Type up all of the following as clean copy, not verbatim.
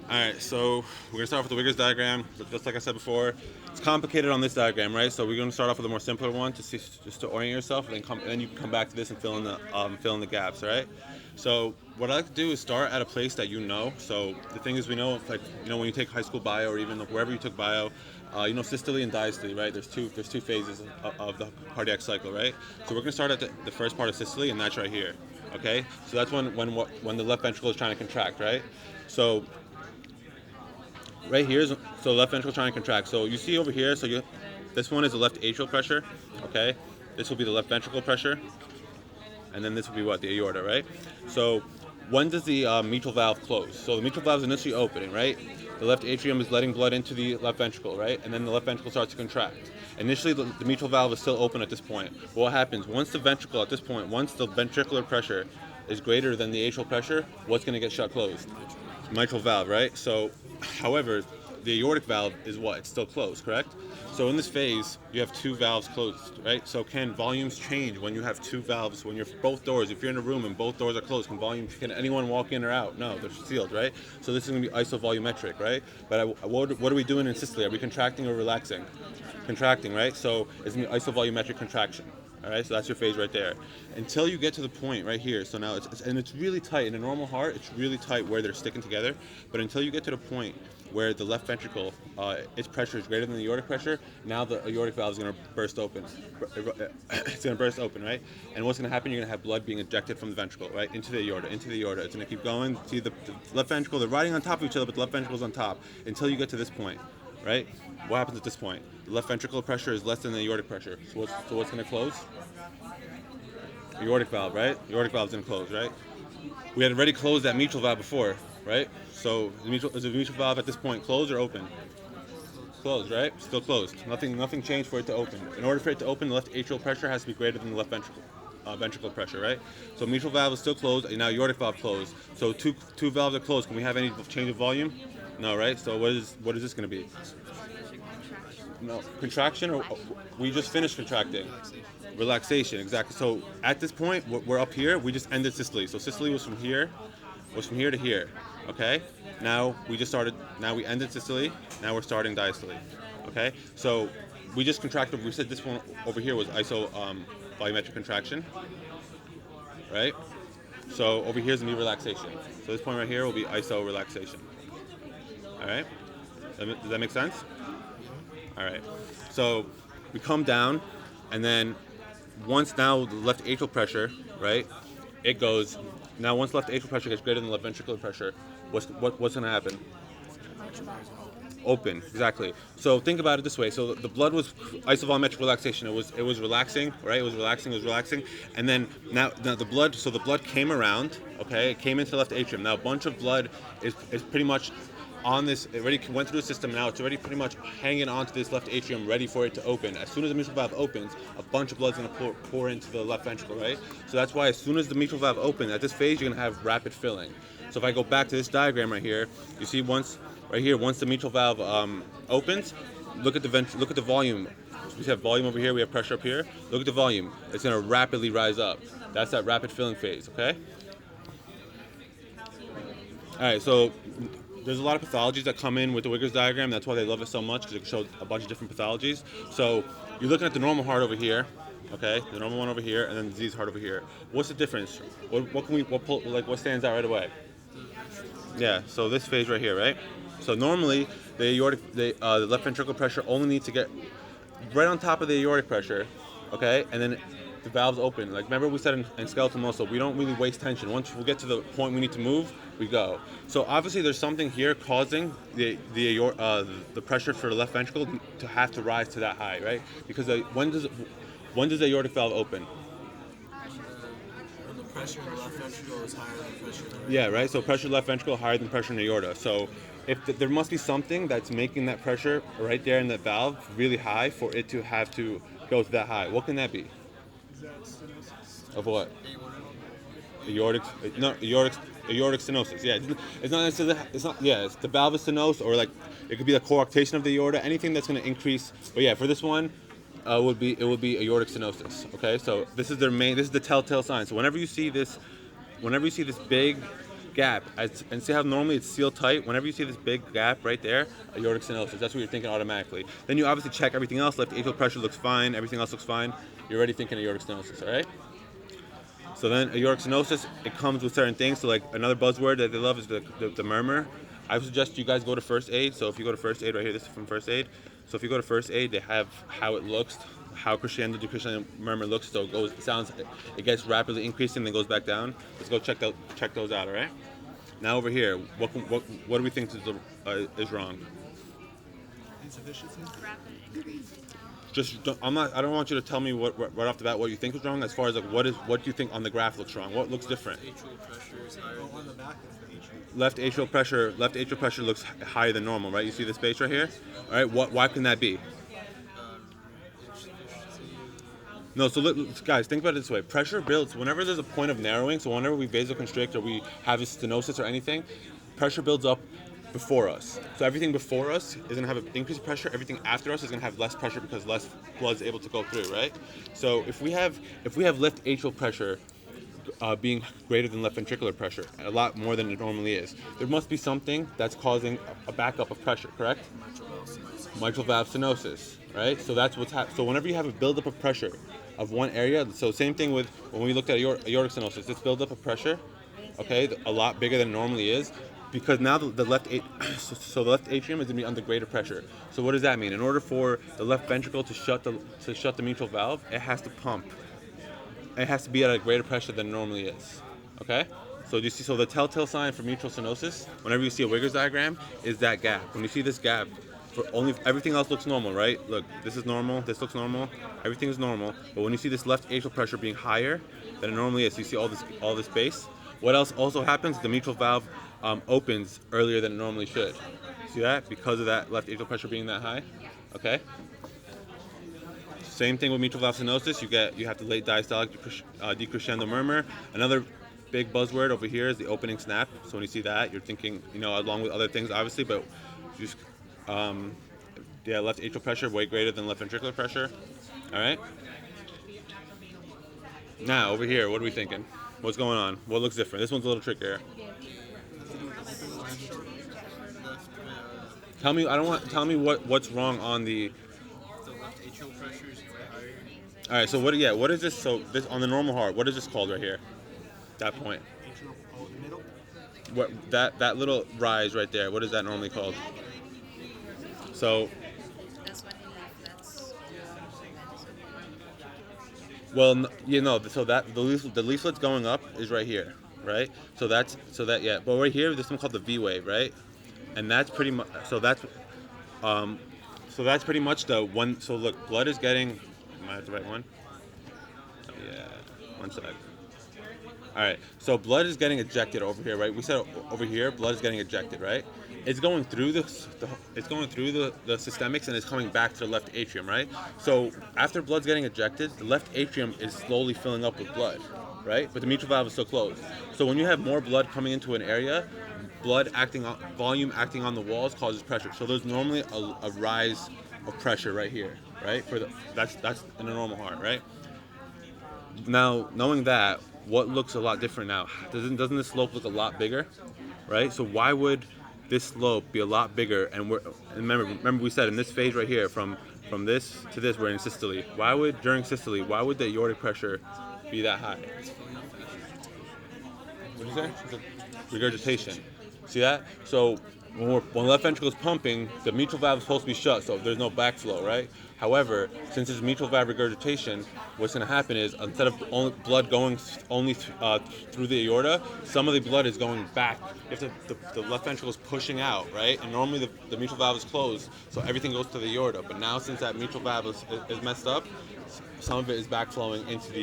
Alright, so we're gonna start off with the wiggers diagram. Just like I said before, it's complicated on this diagram, right? So we're gonna start off with a more simpler one to see, just to orient yourself, and then you can come back to this and fill in the gaps, right? So what I like to do is start at a place that you know. So the thing is, we know, like, when you take high school bio or even wherever you took bio, systole and diastole, right? There's two phases of the cardiac cycle, right? So we're gonna start at the first part of systole, and that's right here. Okay, so that's when the left ventricle is trying to contract, right? So right here is so left ventricle trying to contract. So you see over here, this one is the left atrial pressure, okay? This will be the left ventricle pressure, and then this will be what, the aorta, right? So when does the mitral valve close? So the mitral valve is initially opening, right? The left atrium is letting blood into the left ventricle, right? And then the left ventricle starts to contract. Initially, the mitral valve is still open at this point. But what happens once the ventricle, at this point, once the ventricular pressure is greater than the atrial pressure, what's going to get shut closed? Mitral valve, right? So, however, the aortic valve is what? It's still closed, correct? So in this phase, you have two valves closed, right? So can volumes change when you have two valves, when you're both doors, if you're in a room and both doors are closed, can anyone walk in or out? No, they're sealed, right? So this is going to be isovolumetric, right? But what are we doing in systole? Are we contracting or relaxing? Contracting, right? So it's going to be isovolumetric contraction. All right, so that's your phase right there. Until you get to the point right here. So now it's really tight. In a normal heart, it's really tight where they're sticking together. But until you get to the point where the left ventricle, its pressure is greater than the aortic pressure, now the aortic valve is going to burst open. It's going to burst open, right? And what's going to happen? You're going to have blood being ejected from the ventricle, right, into the aorta, into the aorta. It's going to keep going. See the left ventricle, they're riding on top of each other, but the left ventricle is on top until you get to this point, right? What happens at this point? The left ventricular pressure is less than the aortic pressure. So what's going to close? Aortic valve, right? Aortic valve is going to close, right? We had already closed that mitral valve before, right? So is the mitral valve at this point closed or open? Closed, right? Still closed. Nothing changed for it to open. In order for it to open, the left atrial pressure has to be greater than the left ventricular pressure, right? So mitral valve is still closed, and now aortic valve closed. So two valves are closed. Can we have any change of volume? No, right? So what is this going to be? No, contraction, or we just finished contracting? Relaxation, exactly. So at this point, we're up here. We just ended systole. So systole was from here to here. Okay. Now we just started. Now we ended systole. Now we're starting diastole. Okay. So we just contracted. We said this one over here was volumetric contraction, right? So over here is gonna be relaxation. So this point right here will be iso relaxation. All right. Does that make sense? All right. So we come down, and then once now the left atrial pressure, right? It goes. Now once left atrial pressure gets greater than the left ventricular pressure, what's going to happen? Open, exactly. So think about it this way. So the blood was isovolumetric relaxation. It was relaxing, right? It was relaxing, and then now the blood. So the blood came around. Okay, it came into the left atrium. Now a bunch of blood is pretty much on this. It already went through the system. Now it's already pretty much hanging onto this left atrium, ready for it to open. As soon as the mitral valve opens, a bunch of blood's going to pour into the left ventricle, right? So that's why as soon as the mitral valve opens, at this phase you're going to have rapid filling. So if I go back to this diagram right here, you see once the mitral valve opens, look at the volume. We have volume over here, we have pressure up here. Look at the volume. It's going to rapidly rise up. That's that rapid filling phase, okay? All right, so there's a lot of pathologies that come in with the wiggers diagram. That's why they love it so much, because it shows a bunch of different pathologies. So you're looking at the normal heart over here, okay? The normal one over here, and then the disease heart over here. What's the difference? What stands out right away? Yeah, so this phase right here, right? So normally the left ventricular pressure only needs to get right on top of the aortic pressure, okay? And then the valves open. Like, remember we said in skeletal muscle, we don't really waste tension. Once we get to the point we need to move, we go. So obviously there's something here causing the pressure for the left ventricle to have to rise to that high, right? Because when does the aortic valve open? The pressure in the left ventricle is higher than pressure in the right. Yeah, right. So pressure left ventricle higher than pressure in the aorta. So there must be something that's making that pressure right there in that valve really high for it to have to go to that high. What can that be? Of what? Aortic stenosis. Yeah, it's not necessarily. It's not. Yeah, it's the valve is stenosed, or like it could be the coarctation of the aorta. Anything that's going to increase. But yeah, for this one, it would be aortic stenosis. Okay, so this is the telltale sign. So whenever you see this big gap, and see how normally it's sealed tight? Whenever you see this big gap right there, aortic stenosis, that's what you're thinking automatically. Then you obviously check everything else, left atrial pressure looks fine, everything else looks fine, you're already thinking aortic stenosis, all right? So then aortic stenosis, it comes with certain things. So like another buzzword that they love is the murmur. I would suggest you guys go to first aid. So if you go to first aid right here, this is from first aid. So if you go to first aid, they have how it looks, how crescendo, decrescendo murmur looks. So it gets rapidly increasing, then goes back down. Let's go check those out, all right? Now over here, what do we think is wrong? Insufficiency. I don't want you to tell me right off the bat what you think is wrong. As far as like what do you think on the graph looks wrong? What looks different? Atrial pressure is higher. On the back is the atrial. Left atrial pressure looks higher than normal, right? You see the space right here? All right, why can that be? No, so guys, think about it this way. Pressure builds whenever there's a point of narrowing. So whenever we vasoconstrict or we have a stenosis or anything, pressure builds up before us. So everything before us is gonna have an increased pressure. Everything after us is gonna have less pressure because less blood is able to go through, right? So if we have left atrial pressure being greater than left ventricular pressure, a lot more than it normally is, there must be something that's causing a backup of pressure, correct? Mitral valve stenosis, right? So that's what's happening. So whenever you have a buildup of pressure of one area, so same thing with when we looked at aortic stenosis, this buildup of pressure, okay, a lot bigger than it normally is, because now the left atrium is going to be under greater pressure. So what does that mean? In order for the left ventricle to shut the mitral valve, it has to pump. It has to be at a greater pressure than it normally is. Okay? So you see, so the telltale sign for mitral stenosis, whenever you see a Wiggers diagram, is that gap. When you see this gap, everything else looks normal, right? Look, this is normal, this looks normal, everything is normal. But when you see this left atrial pressure being higher than it normally is, you see all this space. What else also happens? The mitral valve opens earlier than it normally should. See that? Because of that left atrial pressure being that high. Okay. Same thing with mitral valve stenosis. You have the late diastolic decrescendo murmur. Another big buzzword over here is the opening snap. So when you see that, you're thinking, along with other things, obviously, but just left atrial pressure way greater than left ventricular pressure. All right. Now over here, what are we thinking? What's going on? What looks different? This one's a little trickier. Tell me what's wrong on the. The left atrial pressure is way higher. All right. So what is this? So this on the normal heart, what is this called right here? That point. Atrial, the middle. What that little rise right there? What is that normally called? So. Well, so that the leaflet's going up is right here, right? So that's but right here, there's something called the V wave, right? And that's pretty much that's pretty much the one. So look, blood is getting. Am I at the right one? Yeah, one sec. All right, so blood is getting ejected over here, right? We said over here, blood is getting ejected, right? It's going through the systemics and it's coming back to the left atrium, right? So after blood's getting ejected, the left atrium is slowly filling up with blood, right? But the mitral valve is still closed. So when you have more blood coming into an area, volume acting on the walls causes pressure. So there's normally a rise of pressure right here, right? That's in a normal heart, right? Now, knowing that, what looks a lot different now? Doesn't this slope look a lot bigger, right? So why would this slope be a lot bigger? And remember we said in this phase right here, from this to this, we're in systole. During systole, why would the aortic pressure be that high? What did you say? Regurgitation. See that? So when the left ventricle is pumping, the mitral valve is supposed to be shut, so there's no backflow, right? However, since it's mitral valve regurgitation, what's going to happen is instead of blood going only through the aorta, some of the blood is going back. If the left ventricle is pushing out, right? And normally the mitral valve is closed, so everything goes to the aorta. But now since that mitral valve is messed up, some of it is backflowing into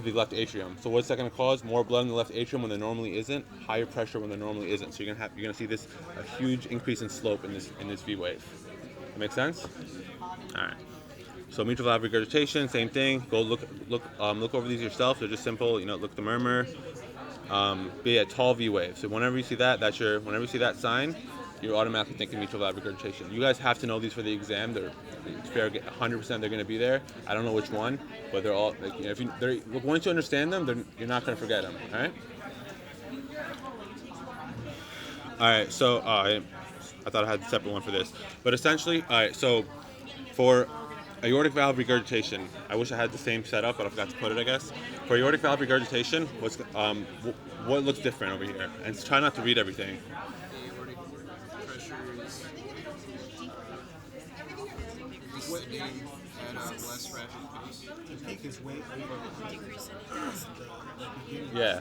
the left atrium. So what's that going to cause? More blood in the left atrium when there normally isn't, higher pressure when there normally isn't. So you're going to see a huge increase in slope in this V wave. That make sense? All right. So mitral valve regurgitation, same thing. Go look over these yourself. They're just simple. Look at the murmur. Be a tall V wave. So whenever you see that, whenever you see that sign, you're automatically thinking mitral valve regurgitation. You guys have to know these for the exam. It's fair, 100% they're going to be there. I don't know which one, but they're all. Once you understand them, you're not going to forget them. All right. All right, so I thought I had a separate one for this, but essentially, all right, so for aortic valve regurgitation, I wish I had the same setup, but I forgot to put it, I guess. For aortic valve regurgitation, what looks different over here? And try not to read everything. The aortic pressure is descending at a less rapid pace. The peak is way over the beginning. Yeah.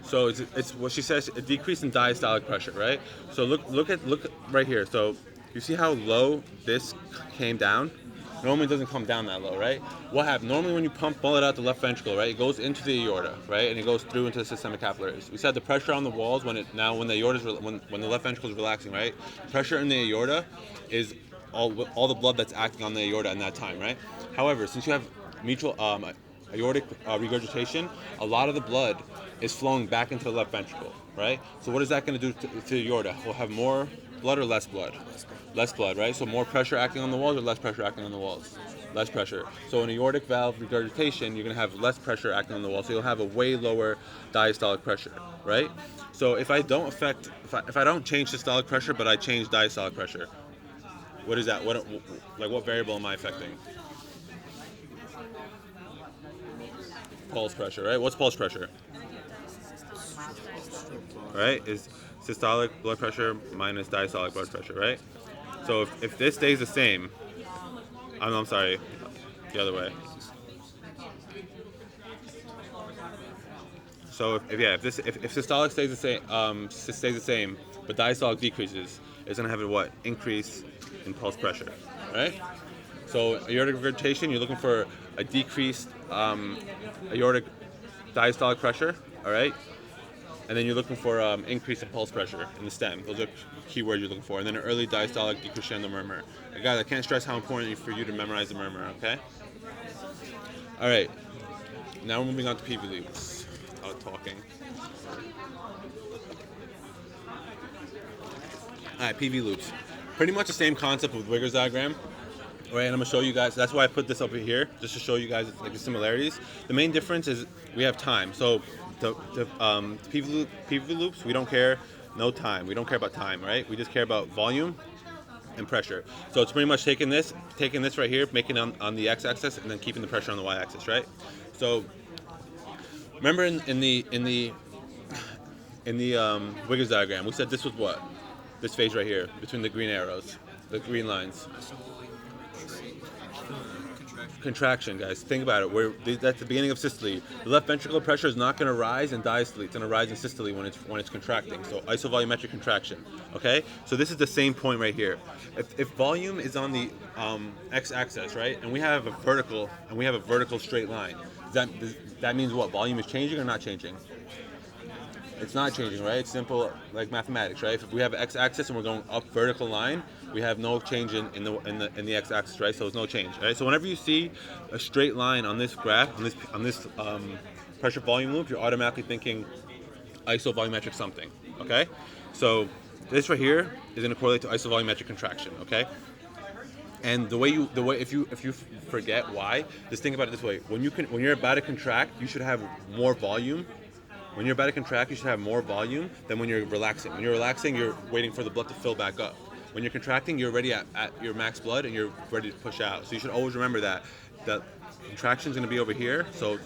So it's what she says, a decrease in diastolic pressure, right? So look right here. So you see how low this came down? Normally it doesn't come down that low, right? What happens? Normally when you pump blood out the left ventricle, right, it goes into the aorta, right, and it goes through into the systemic capillaries. We said the pressure on the walls when the aorta when the left ventricle is relaxing, right? Pressure in the aorta is all the blood that's acting on the aorta in that time, right? However, since you have mutual aortic regurgitation, a lot of the blood is flowing back into the left ventricle, right? So what is that going to do to the aorta? We'll have more blood or less blood? Less blood, right? So more pressure acting on the walls or less pressure acting on the walls? Less pressure. So in aortic valve regurgitation, you're going to have less pressure acting on the wall. So you'll have a way lower diastolic pressure, right? So if I don't change systolic pressure, but I change diastolic pressure, what is that? What variable am I affecting? Pulse pressure, right? What's pulse pressure? Right? Is systolic blood pressure minus diastolic blood pressure, right? So if this stays the same, I'm sorry, the other way. So if systolic stays the same, but diastolic decreases, it's gonna have a what? Increase in pulse pressure, right? So aortic regurgitation, you're looking for a decreased aortic diastolic pressure, all right? And then you're looking for increase in pulse pressure in the stem. Those are keywords you're looking for. And then an early diastolic decrescendo murmur. Guys, I can't stress how important it is for you to memorize the murmur, okay? All right. Now we're moving on to PV loops. Talking. All right, PV loops. Pretty much the same concept with Wiggers diagram. All right, and I'm gonna show you guys. That's why I put this over here, just to show you guys like the similarities. The main difference is we have time. So the PV loops, we don't care, no time. We don't care about time, right? We just care about volume and pressure. So it's pretty much taking this right here, making it on the x-axis, and then keeping the pressure on the y-axis, right? So remember in the Wiggers diagram, we said this was what? This phase right here between the green arrows, the green lines. Contraction, guys. Think about it. That's the beginning of systole. The left ventricular pressure is not going to rise in diastole. It's going to rise in systole when it's contracting. So isovolumetric contraction. Okay. So this is the same point right here. If volume is on the x-axis, right, and we have a vertical straight line, that means what? Volume is changing or not changing? It's not changing, right? It's simple like mathematics, right? If we have an x-axis and we're going up vertical line, we have no change in the x-axis, right? So there's no change, right? So whenever you see a straight line on this graph, on this pressure volume loop, you're automatically thinking isovolumetric something, okay? So this right here is going to correlate to isovolumetric contraction, okay? And if you forget why, just think about it this way: when you're about to contract, you should have more volume. When you're about to contract, you should have more volume than when you're relaxing. When you're relaxing, you're waiting for the blood to fill back up. When you're contracting, you're already at your max blood and you're ready to push out. So you should always remember that contraction is going to be over here. So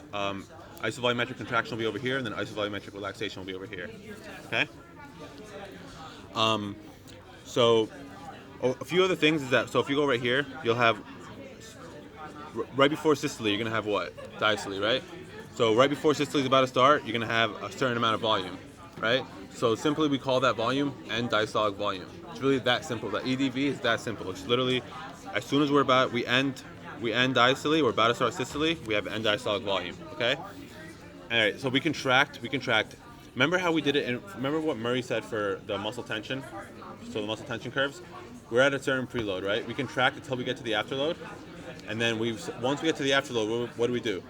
isovolumetric contraction will be over here, and then isovolumetric relaxation will be over here. Okay? So a few other things is that, so if you go right here, you'll have, right before systole, you're going to have what? Diastole, right? So right before systole is about to start, you're going to have a certain amount of volume, right? So simply we call that volume end diastolic volume. It's really that simple. The EDV is that simple. It's literally, as soon as we end diastole, we're about to start systole, we have end diastolic volume, okay? All right, so we contract. Remember how we did it, and remember what Murray said for the muscle tension? So the muscle tension curves? We're at a certain preload, right? We contract until we get to the afterload, and then once we get to the afterload, what do?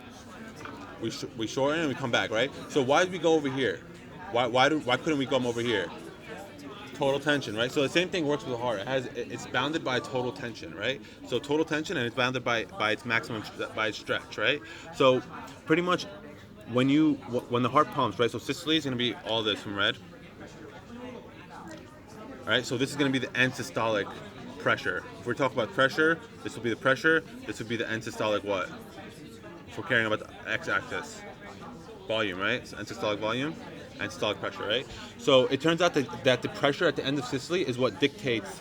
We shorten and we come back, right? So why did we go over here? Why couldn't we come over here? Total tension, right? So the same thing works with the heart. It's bounded by total tension, right? So total tension, and it's bounded by its maximum, by its stretch, right? So pretty much when the heart pumps, right? So systole is going to be all this from red. All right, so this is going to be the end systolic pressure. If we're talking about pressure, this will be the pressure. This would be the end systolic what? If we're caring about the x-axis, volume, right? So end systolic volume, end systolic pressure, right? So it turns out that the pressure at the end of systole is what dictates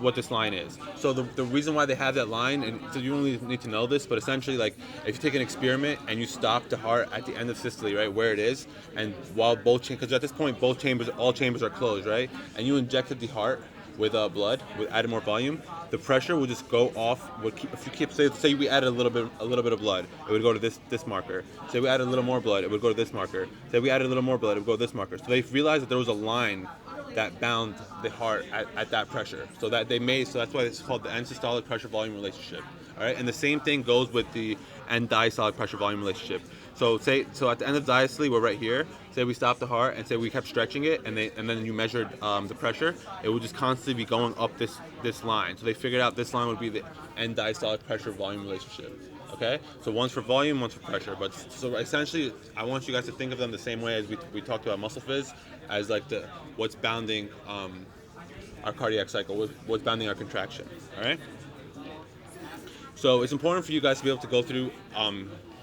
what this line is. So the reason why they have that line, and so you don't really need to know this, but essentially, like, if you take an experiment and you stop the heart at the end of systole, right, where it is, and while because at this point all chambers are closed, right, and you injected the heart with blood, with added more volume, the pressure would just go off. If you keep say we added a little bit of blood, it would go to this marker. Say we added a little more blood, it would go to this marker. Say we added a little more blood, it would go to this marker. So they realized that there was a line that bound the heart at that pressure. So that's why it's called the end systolic pressure volume relationship. All right, and the same thing goes with the end diastolic pressure volume relationship. So at the end of diastole, we're right here. Say we stopped the heart and say we kept stretching it, and then you measured the pressure. It would just constantly be going up this line. So they figured out this line would be the end diastolic pressure volume relationship. Okay, so one's for volume, one's for pressure. But so essentially, I want you guys to think of them the same way as we talked about muscle phys, as like what's bounding our cardiac cycle, what's bounding our contraction. All right. So it's important for you guys to be able to go through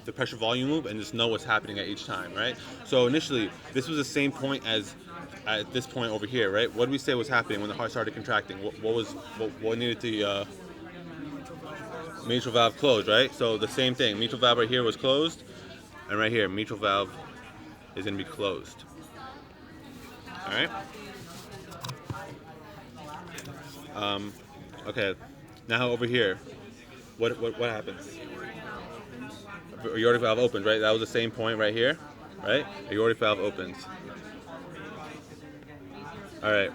the pressure volume loop and just know what's happening at each time, right? So initially, this was the same point as at this point over here, right? What did we say was happening when the heart started contracting? What needed to mitral valve closed, right? So the same thing. Mitral valve right here was closed, and right here, mitral valve is going to be closed. All right. Okay. Now over here, what happens? Aortic valve opens, right? That was the same point right here, right? Aortic valve opens. All right.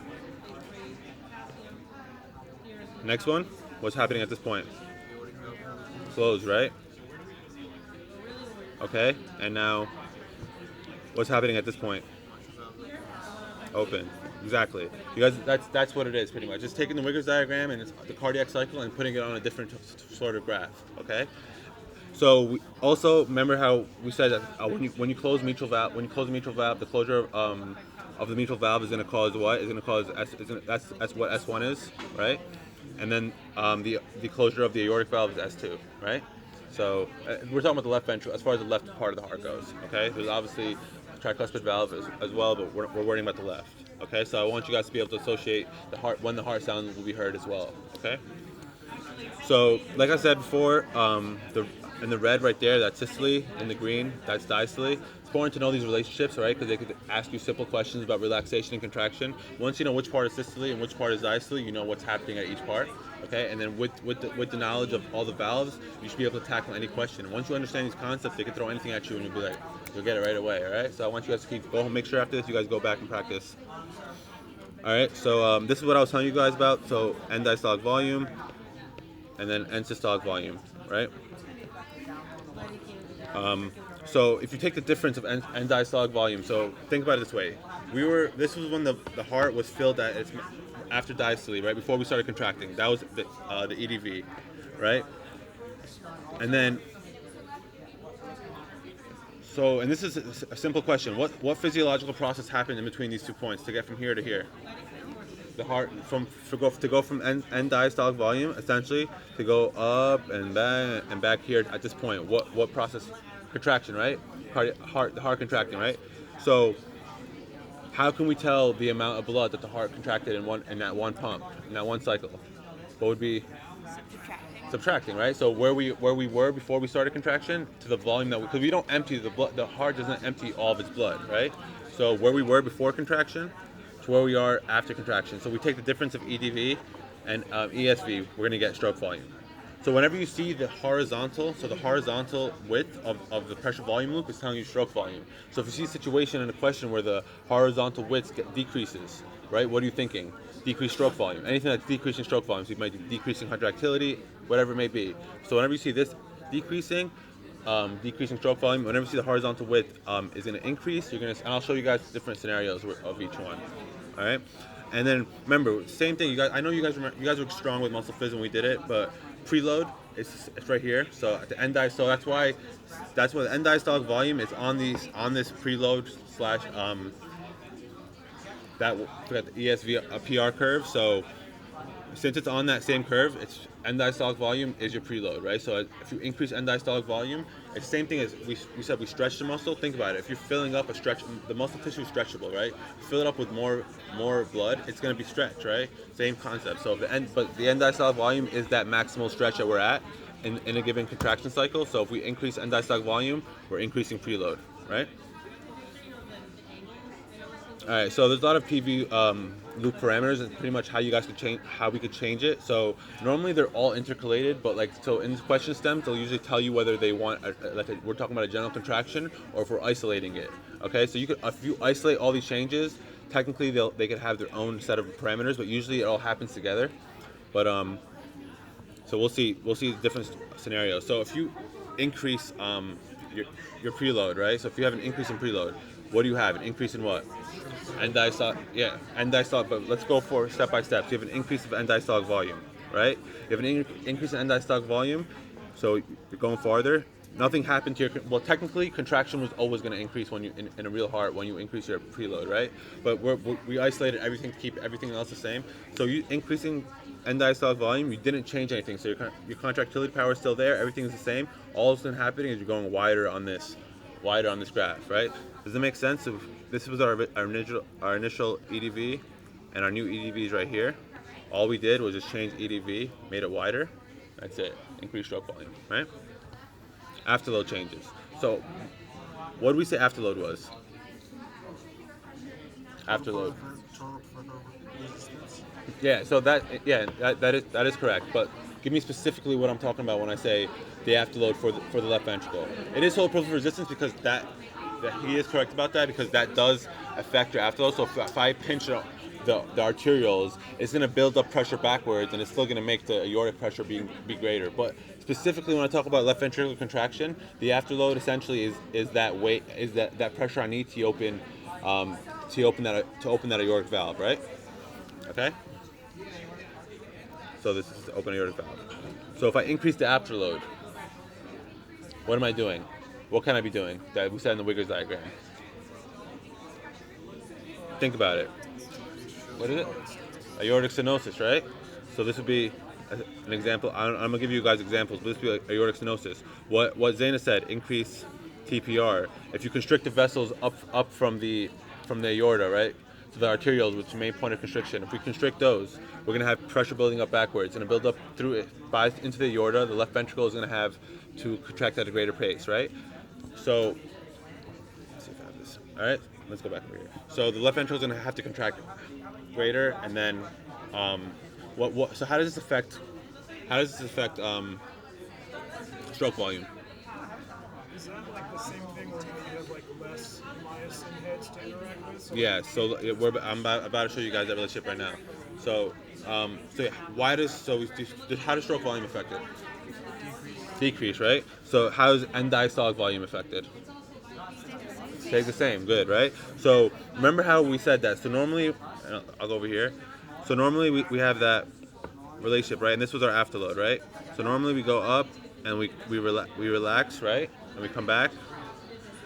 Next one. What's happening at this point? Closed, right? Okay. And now, what's happening at this point? Open. Exactly. You guys, that's what it is pretty much. Just taking the Wiggers diagram and the cardiac cycle and putting it on a different sort of graph. Okay. So we also remember how we said that when you close mitral valve, the closure of the mitral valve is going to cause what? Is going to cause that's what S1 is, right? And then the closure of the aortic valve is S2, right? So we're talking about the left ventricle as far as the left part of the heart goes. Okay, there's obviously tricuspid valve as well, but we're worrying about the left. Okay, so I want you guys to be able to associate the heart when the heart sound will be heard as well. Okay. So like I said before, in the red right there, that's systole. In the green, that's diastole. It's important to know these relationships, right? Because they could ask you simple questions about relaxation and contraction. Once you know which part is systole and which part is diastole, you know what's happening at each part. Okay, and then with the knowledge of all the valves, you should be able to tackle any question. Once you understand these concepts, they can throw anything at you, and you'll get it right away. All right. So I want you guys to go home, make sure after this you guys go back and practice. All right. So this is what I was telling you guys about. So end diastolic volume, and then end systolic volume, right? So if you take the difference of end diastolic volume, so think about it this way: this was when the heart was filled after diastole, right? Before we started contracting, that was the EDV, right? And then, and this is a simple question: what physiological process happened in between these 2 points to get from here to here? The heart to go from end diastolic volume essentially to go up and back here at this point. What process? Contraction, right? The heart contracting, right? So how can we tell the amount of blood that the heart contracted in that one pump, in that one cycle? What would be subtracting, right? So where we were before we started contraction to the volume because we don't empty the blood. The heart doesn't empty all of its blood, right? So where we were before contraction to where we are after contraction. So we take the difference of EDV and ESV, we're going to get stroke volume. So whenever you see the horizontal width of the pressure volume loop is telling you stroke volume. So if you see a situation in a question where the horizontal width decreases, right, what are you thinking? Decreased stroke volume. Anything that's decreasing stroke volume, so you might be decreasing contractility, whatever it may be. So whenever you see this decreasing stroke volume, whenever you see the horizontal width is going to increase, and I'll show you guys different scenarios of each one. All right, and then remember, same thing. You guys, I know you guys were strong with muscle phys when we did it, but preload it's right here. So at the end so that's why the end diastolic volume is on this preload / that we got the ESV PR curve. So since it's on that same curve, it's end diastolic volume is your preload, right? So if you increase end diastolic volume, it's the same thing as we said we stretch the muscle. Think about it. If you're filling up the muscle tissue is stretchable, right? Fill it up with more blood, it's going to be stretched, right? Same concept. So but the end diastolic volume is that maximal stretch that we're at in a given contraction cycle. So if we increase end diastolic volume, we're increasing preload, right? All right, so there's a lot of PV loop parameters, and pretty much how you guys could change, how we could change it. So normally they're all intercalated, but like so in question stems, they'll usually tell you whether they want we're talking about a general contraction or if we're isolating it. Okay, so if you isolate all these changes, technically they could have their own set of parameters, but usually it all happens together. But so we'll see different scenarios. So if you increase your preload, right? So if you have an increase in preload, what do you have? An increase in what? End diastolic, end diastolic. But let's go for step by step. So you have an increase of end diastolic volume, right? You have an increase in end diastolic volume, so you're going farther. Nothing happened to your. Well, technically, contraction was always going to increase when you in a real heart when you increase your preload, right? But we isolated everything to keep everything else the same. So you increasing end diastolic volume, you didn't change anything. So your contractility power is still there. Everything is the same. All that's been happening is you're going wider on this graph, right? Does that make sense? So this was our initial EDV, and our new EDV is right here. All we did was just change EDV, made it wider. That's it. Increased stroke volume, right? Afterload changes. So, what did we say afterload was? Afterload. Yeah. So that is correct. But give me specifically what I'm talking about when I say the afterload for the left ventricle. It is total peripheral resistance because that he is correct about that because that does affect your afterload. So if I pinch the arterioles, it's going to build up pressure backwards, and it's still going to make the aortic pressure be greater. But specifically, when I talk about left ventricular contraction, the afterload essentially is that weight, is that pressure I need to open that aortic valve, right? Okay. So this is the open aortic valve. So if I increase the afterload, what am I doing? What can I be doing that we said in the Wiggers diagram? Think about it. What is it? Aortic stenosis, right? So this would be an example. I'm gonna give you guys examples, but this would be like aortic stenosis. What Zaina said, increase TPR. If you constrict the vessels up from the aorta, right, to the arterioles, which is the main point of constriction. If we constrict those, we're gonna have pressure building up backwards. It's gonna build up through it into the aorta. The left ventricle is gonna have to contract at a greater pace, right? So let's see if I have this. All right, let's go back over here. So the left ventricle is going to have to contract greater, and then So how does this affect stroke volume? Is that like the same thing where you have like less myosin heads to interact with? So Yeah. So I'm about to show you guys that relationship right now. So how does stroke volume affect it? Decrease, right? So how is end diastolic volume affected? Stays the same. Good, right? So remember how we said that. So normally, I'll go over here. So normally we have that relationship, right? And this was our afterload, right? So normally we go up and we relax, right? And we come back.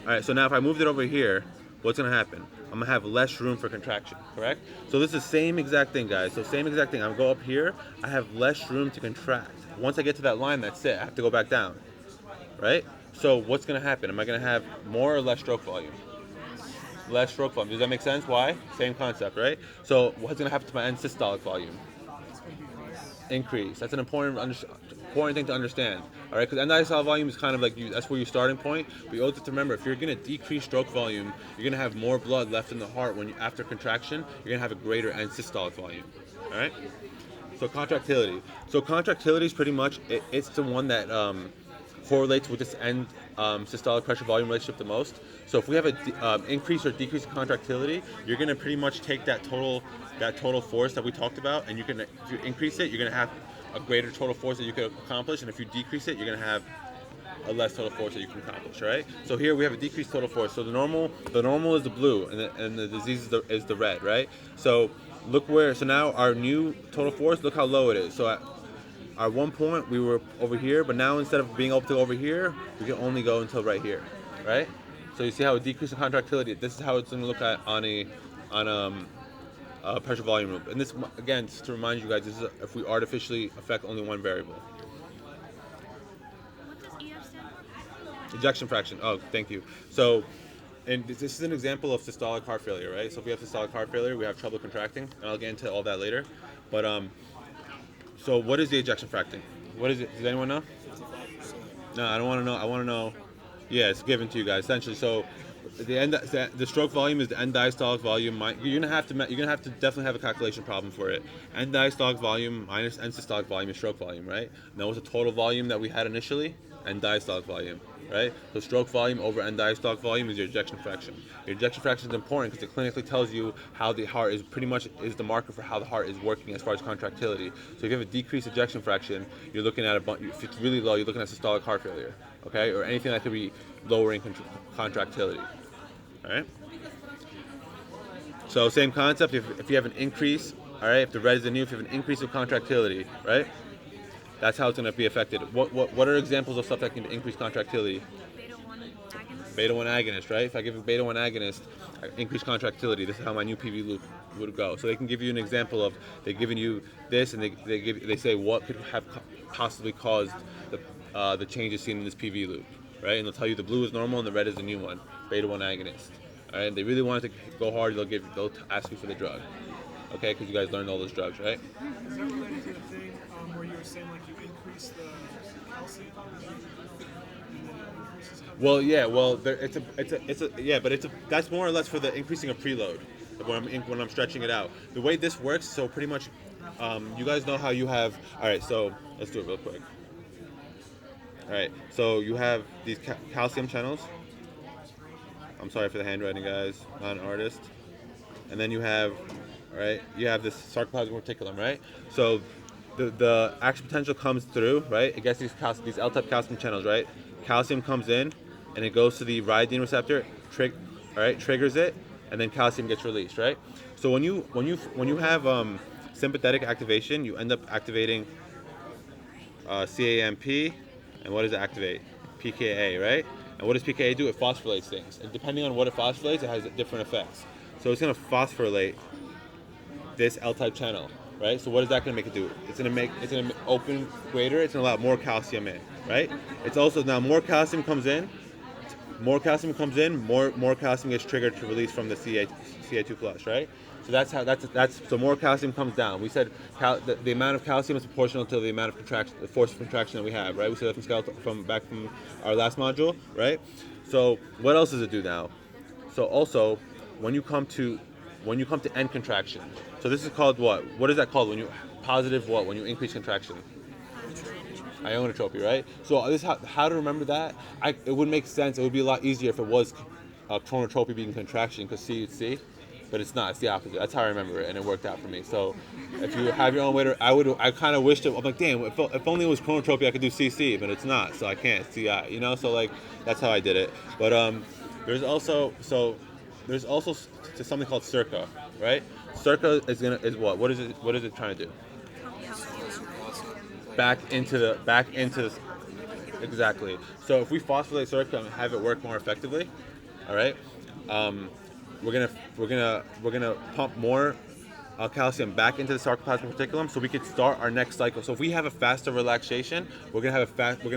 All right. So now if I moved it over here, what's gonna happen? I'm gonna have less room for contraction, correct? So this is the same exact thing, guys. So same exact thing. I'm gonna go up here. I have less room to contract. Once I get to that line, that's it. I have to go back down, right? So what's going to happen? Am I going to have more or less stroke volume? Less stroke volume. Does that make sense? Why? Same concept, right? So what's going to happen to my end systolic volume? Increase. That's an important thing to understand. All right, because end diastolic volume is kind of like that's where your starting point. But you always have to remember, if you're going to decrease stroke volume, you're going to have more blood left in the heart after contraction. You're going to have a greater end systolic volume. All right. So contractility. So contractility is pretty much it's the one that correlates with this end systolic pressure volume relationship the most. So if we have an increase or decrease in contractility, you're going to pretty much take that total force that we talked about, and if you increase it, you're going to have a greater total force that you could accomplish, and if you decrease it, you're going to have a less total force that you can accomplish, right? So here we have a decreased total force. So the normal is the blue, and the disease is the red, right? So look so now our new total force, look how low it is. So at one point we were over here, but now instead of being able to go over here, we can only go until right here, right? So you see how a decrease in contractility, this is how it's going to look at on pressure volume loop. And this, again, just to remind you guys, this is if we artificially affect only one variable. What does EF stand for? Ejection fraction. Oh, thank you. So, and this is an example of systolic heart failure, right? So if we have systolic heart failure, we have trouble contracting, and I'll get into all that later. But so what is the ejection fraction? What is it? Does anyone know? No, I don't want to know. I want to know. Yeah, it's given to you guys essentially. So the stroke volume is the end diastolic volume. You're gonna have to definitely have a calculation problem for it. End diastolic volume minus end systolic volume is stroke volume, right? Now what's the total volume that we had initially? End diastolic volume, right? So stroke volume over end diastolic volume is your ejection fraction. Your ejection fraction is important because it clinically tells you how the heart is pretty much is the marker for how the heart is working as far as contractility. So if you have a decreased ejection fraction, you're looking at if it's really low, you're looking at systolic heart failure, okay, or anything that could be lowering contractility. All right. So same concept. If you have an increase, all right, if the red is the new, if you have an increase of contractility, right, that's how it's going to be affected. What are examples of stuff that can increase contractility? Beta 1 agonist. Beta 1 agonist, right? If I give a beta 1 agonist increased contractility, this is how my new PV loop would go. So they can give you an example of they've given you this, and they say what could have possibly caused the changes seen in this PV loop, right? And they'll tell you the blue is normal and the red is the new one, beta 1 agonist. All right? And they really want it to go hard, they'll ask you for the drug, okay? Because you guys learned all those drugs, right? Is that related to the thing where you were saying like you increase the calcium? And then it increases how Well, yeah, well, that's more or less for the increasing of preload when I'm stretching it out. The way this works, so pretty much, you guys know how you have. All right, so let's do it real quick. All right, so you have these calcium channels. I'm sorry for the handwriting, guys. Not an artist. And then you have, all right, you have this sarcoplasmic reticulum, right? So the action potential comes through, right? It gets these L-type calcium channels, right? Calcium comes in, and it goes to the ryanodine receptor, triggers it, and then calcium gets released, right? So when you have sympathetic activation, you end up activating CAMP, and what does it activate? PKA, right? And what does PKA do? It phosphorylates things, and depending on what it phosphorylates, it has different effects. So it's going to phosphorylate this L-type channel, right? So what is that going to make it do? It's going to open greater. It's going to allow more calcium in, right? It's also now more calcium comes in, more calcium gets triggered to release from the Ca2 plus, right? So so more calcium comes down. We said the amount of calcium is proportional to the amount of contraction, the force of contraction that we have, right? We said that from our last module, right? So what else does it do now? So also when you come to end contraction. So this is called what? What is that called when you positive what? When you increase contraction? Ionotropy, right? So this how to remember that? It would make sense. It would be a lot easier if it was chronotropy being contraction, because C, but it's not. It's the opposite. That's how I remember it, and it worked out for me. So if you have your own way to, I kind of wished it. I'm like, damn, if only it was chronotropy, I could do CC, but it's not. So I can't CI. You know, so like that's how I did it. But there's also something called circa, right? Circa is what? What is it trying to do? Back into exactly. So if we phosphorylate circa and have it work more effectively, all right, we're gonna pump more calcium back into the sarcoplasmic reticulum, so we could start our next cycle. So if we have a faster relaxation, we're gonna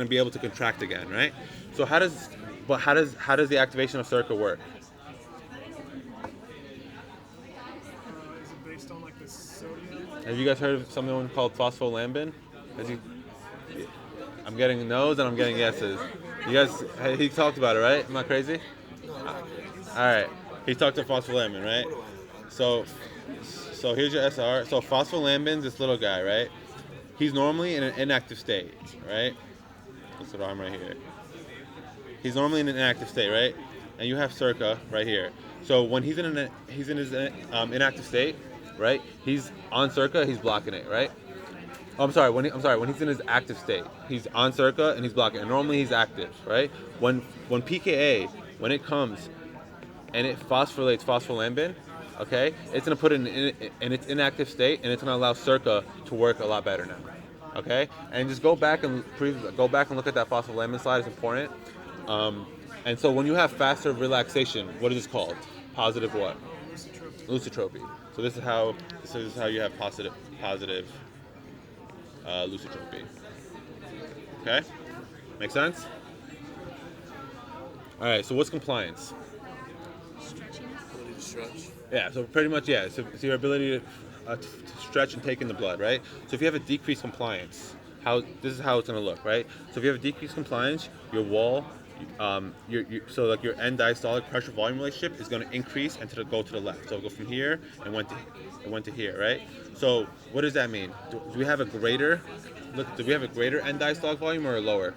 be able to contract again, right? So how does the activation of circa work? is it based on like the sodium? Have you guys heard of something called phospholambin? I'm getting no's and I'm getting yeses. You guys, he talked about it, right? Am I crazy? All right. He talked to phospholambin, right? So here's your SR. So phospholambin's this little guy, right? He's normally in an inactive state, right? This little arm right here. He's normally in an inactive state, right? And you have circa right here. So when he's in his inactive state, right? He's on circa, he's blocking it, right? When he's in his active state, he's on circa and he's blocking it. Normally he's active, right? When PKA, when it comes and it phosphorylates phospholambin, okay, it's gonna put it in its inactive state, and it's gonna allow circa to work a lot better now, okay? And just go back and look at that phospholambin slide. It's important. And so when you have faster relaxation, what is this called? Positive what? Lusitropy. Lusitropy. So this is how you have positive lusitropy. Okay, make sense? All right. So what's compliance? Ability to stretch. Yeah. So pretty much, yeah. So it's your ability to stretch and take in the blood, right? So if you have a decreased compliance, this is how it's going to look, right? So if you have a decreased compliance, your wall, so like your end diastolic pressure volume relationship is going to increase and go to the left. So it'll go from here and went to here, right? So what does that mean? Do we have a greater end diastolic volume or a lower?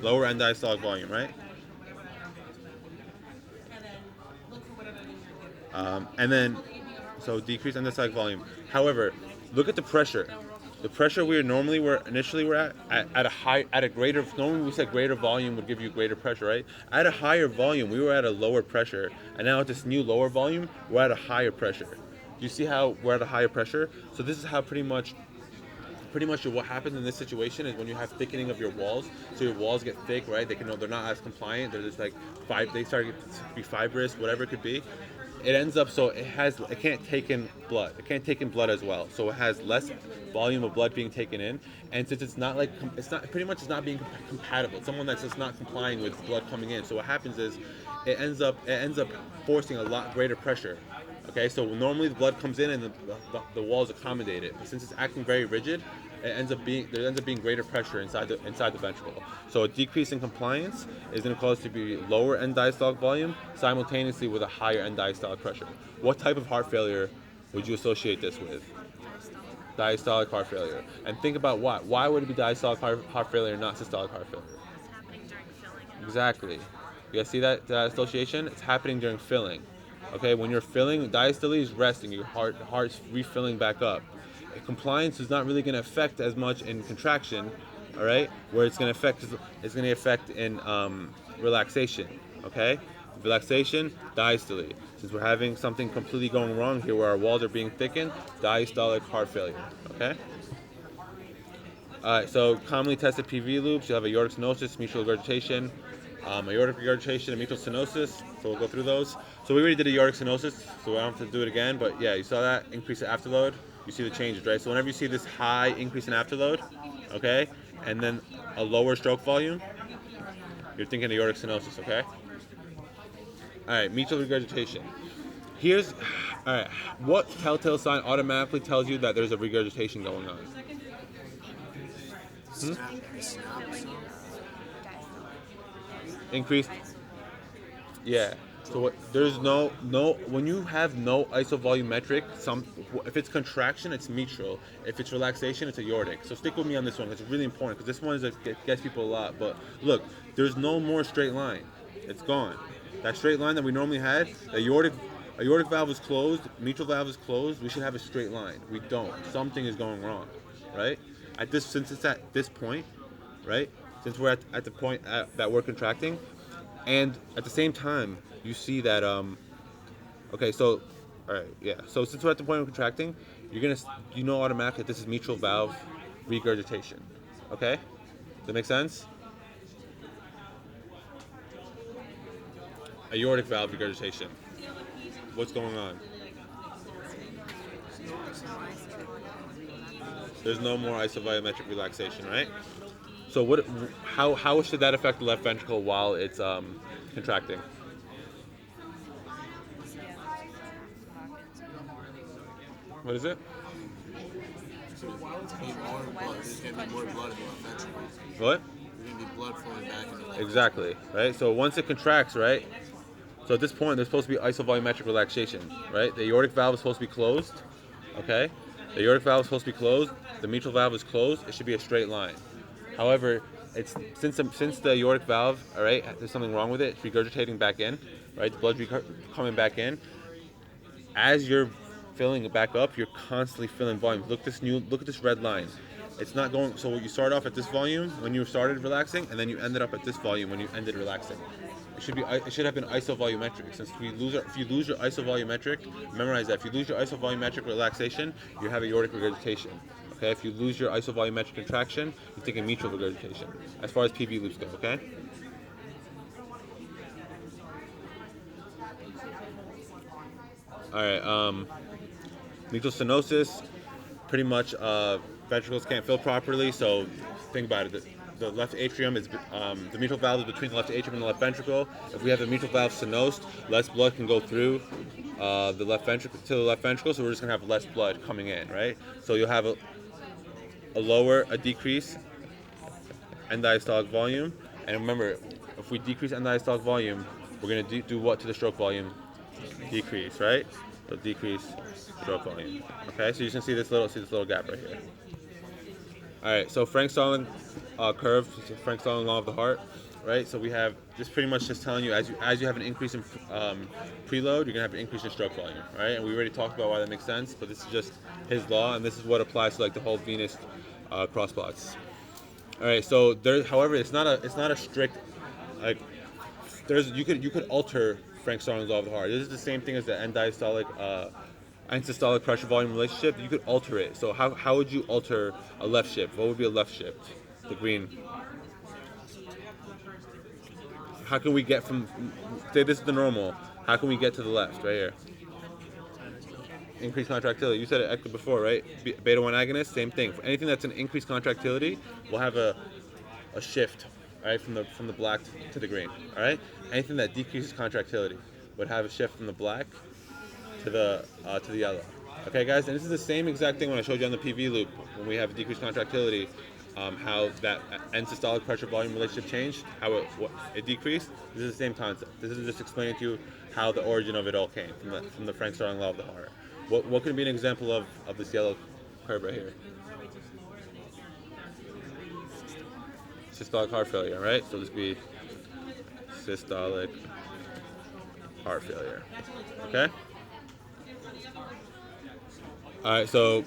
Lower end diastolic volume, right? And then, so decrease end diastolic volume. However, look at the pressure. The pressure initially we're at a greater. Normally we said greater volume would give you greater pressure, right? At a higher volume, we were at a lower pressure, and now at this new lower volume, we're at a higher pressure. Do you see how we're at a higher pressure? So this is how pretty much what happens in this situation is when you have thickening of your walls. So your walls get thick, right? They're not as compliant. They're just like they start to be fibrous, whatever it could be. It ends up so it can't take in blood. It can't take in blood as well. So it has less volume of blood being taken in, and since it's not being compatible. It's someone that's just not complying with blood coming in. So what happens is it ends up forcing a lot greater pressure. Okay, so normally the blood comes in and the walls accommodate it, but since it's acting very rigid, there ends up being greater pressure inside the ventricle. So a decrease in compliance is going to cause to be lower end diastolic volume simultaneously with a higher end diastolic pressure. What type of heart failure would you associate this with? Diastolic heart failure. And think about why. Why would it be diastolic heart failure, not systolic heart failure? It's happening during filling. Exactly. You guys see that association? It's happening during filling. Okay, when you're filling, diastole is resting, your heart's refilling back up. Compliance is not really going to affect as much in contraction, all right? Where it's going to affect in relaxation, okay? Relaxation, diastole. Since we're having something completely going wrong here where our walls are being thickened, diastolic heart failure, okay? All right, so commonly tested PV loops, you'll have aortic stenosis, mitral regurgitation, aortic regurgitation and mitral stenosis. So we'll go through those. So we already did aortic stenosis, so we don't have to do it again. But yeah, you saw that increase in afterload. You see the changes, right? So whenever you see this high increase in afterload, okay, and then a lower stroke volume, you're thinking aortic stenosis, okay? All right, mitral regurgitation. All right, what telltale sign automatically tells you that there's a regurgitation going on? Increased. Yeah. So there's no when you have no isovolumetric, if it's contraction, it's mitral. If it's relaxation, it's aortic. So stick with me on this one. It's really important because this one gets people a lot. But look, there's no more straight line. It's gone. That straight line that we normally had, the aortic valve is closed, mitral valve is closed. We should have a straight line. We don't. Something is going wrong, right? Since it's at this point, right? Since we're at the point that we're contracting, and at the same time, you see that okay, so all right, yeah. So since we're at the point of contracting, you know automatically that this is mitral valve regurgitation. Okay, does that make sense? Aortic valve regurgitation. What's going on? There's no more isovolumetric relaxation, right? So how should that affect the left ventricle while it's contracting? What is it? So while it's Need more blood. There's gonna be more blood in the left ventricle. What? There's gonna be blood flowing back in the left. Exactly, right? So once it contracts, right? So at this point, there's supposed to be isovolumetric relaxation, right? The aortic valve is supposed to be closed, okay? The aortic valve is supposed to be closed. The mitral valve is closed. It should be a straight line. However, since the aortic valve, all right, there's something wrong with it. It's regurgitating back in, right? The blood's coming back in. As you're filling it back up, you're constantly filling volume. Look at this red line. It's not going. So you start off at this volume when you started relaxing, and then you ended up at this volume when you ended relaxing. It should have been isovolumetric. Since if you lose your isovolumetric, memorize that. If you lose your isovolumetric relaxation, you have aortic regurgitation. Okay. If you lose your isovolumetric contraction, you're thinking mitral regurgitation. As far as PV loops go, okay. All right. Mitral stenosis, pretty much ventricles can't fill properly. So think about it. The left atrium is the mitral valve is between the left atrium and the left ventricle. If we have the mitral valve stenosed, less blood can go through the left ventricle to the left ventricle. So we're just gonna have less blood coming in, right? So you'll have a decrease end diastolic volume. And remember, if we decrease end diastolic volume, we're gonna do what to the stroke volume? Decrease, right? So decrease stroke volume. Okay, so you can see this little gap right here. All right, so Frank-Starling curve, Frank-Starling law of the heart, right? So we have this pretty much just telling you as you have an increase in preload, you're gonna have an increase in stroke volume, right? And we already talked about why that makes sense, but this is just his law, and this is what applies to like the whole venous cross plots. All right, so however, it's not a strict like you could alter Frank-Starling's law of the heart. This is the same thing as the end diastolic and systolic pressure volume relationship. You could alter it. So how would you alter a left shift? What would be a left shift? The green. How can we get from, say this is the normal, how can we get to the left right here? Increased contractility. You said it before, right? Beta 1 agonist, same thing. For anything that's an increased contractility, we'll have a shift, right, from the black to the green. All right. Anything that decreases contractility would have a shift from the black to the yellow. Okay, guys, and this is the same exact thing when I showed you on the PV loop when we have a decreased contractility, how that end systolic pressure volume relationship changed, how it decreased. This is the same concept. This is just explaining to you how the origin of it all came from the Frank-Starling law of the heart. What could be an example of this yellow curve right here? Systolic heart failure, right? So this would be systolic heart failure. Okay? All right, so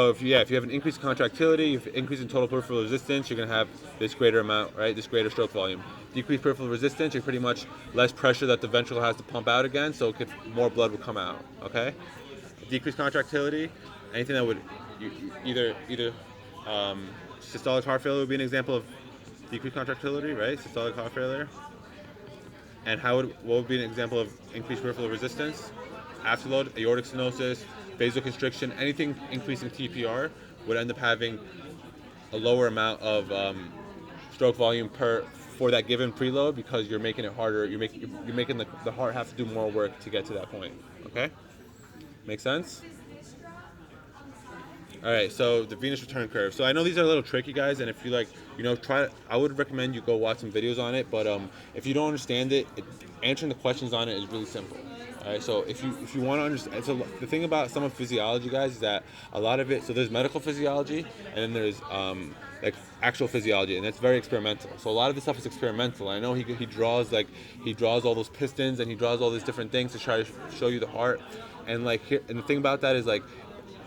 if you have an increased contractility, if increase in total peripheral resistance, you're going to have this greater amount, right? This greater stroke volume. Decreased peripheral resistance, you're pretty much less pressure that the ventricle has to pump out again, so more blood will come out. Okay? Decreased contractility, anything that would either systolic heart failure would be an example of decreased contractility, right? Systolic heart failure. And what would be an example of increased peripheral resistance? Afterload, aortic stenosis, vasoconstriction, anything increasing TPR would end up having a lower amount of stroke volume for that given preload because you're making it harder. You're making the heart have to do more work to get to that point. Okay, make sense? All right, so the venous return curve. So I know these are a little tricky, guys, and if you I would recommend you go watch some videos on it. But if you don't understand it, answering the questions on it is really simple. All right, so if you want to understand, so the thing about some of physiology, guys, is that a lot of it. So there's medical physiology, and then there's like actual physiology, and that's very experimental. So a lot of this stuff is experimental. I know he draws all those pistons, and he draws all these different things to try to show you the heart, and the thing about that is like.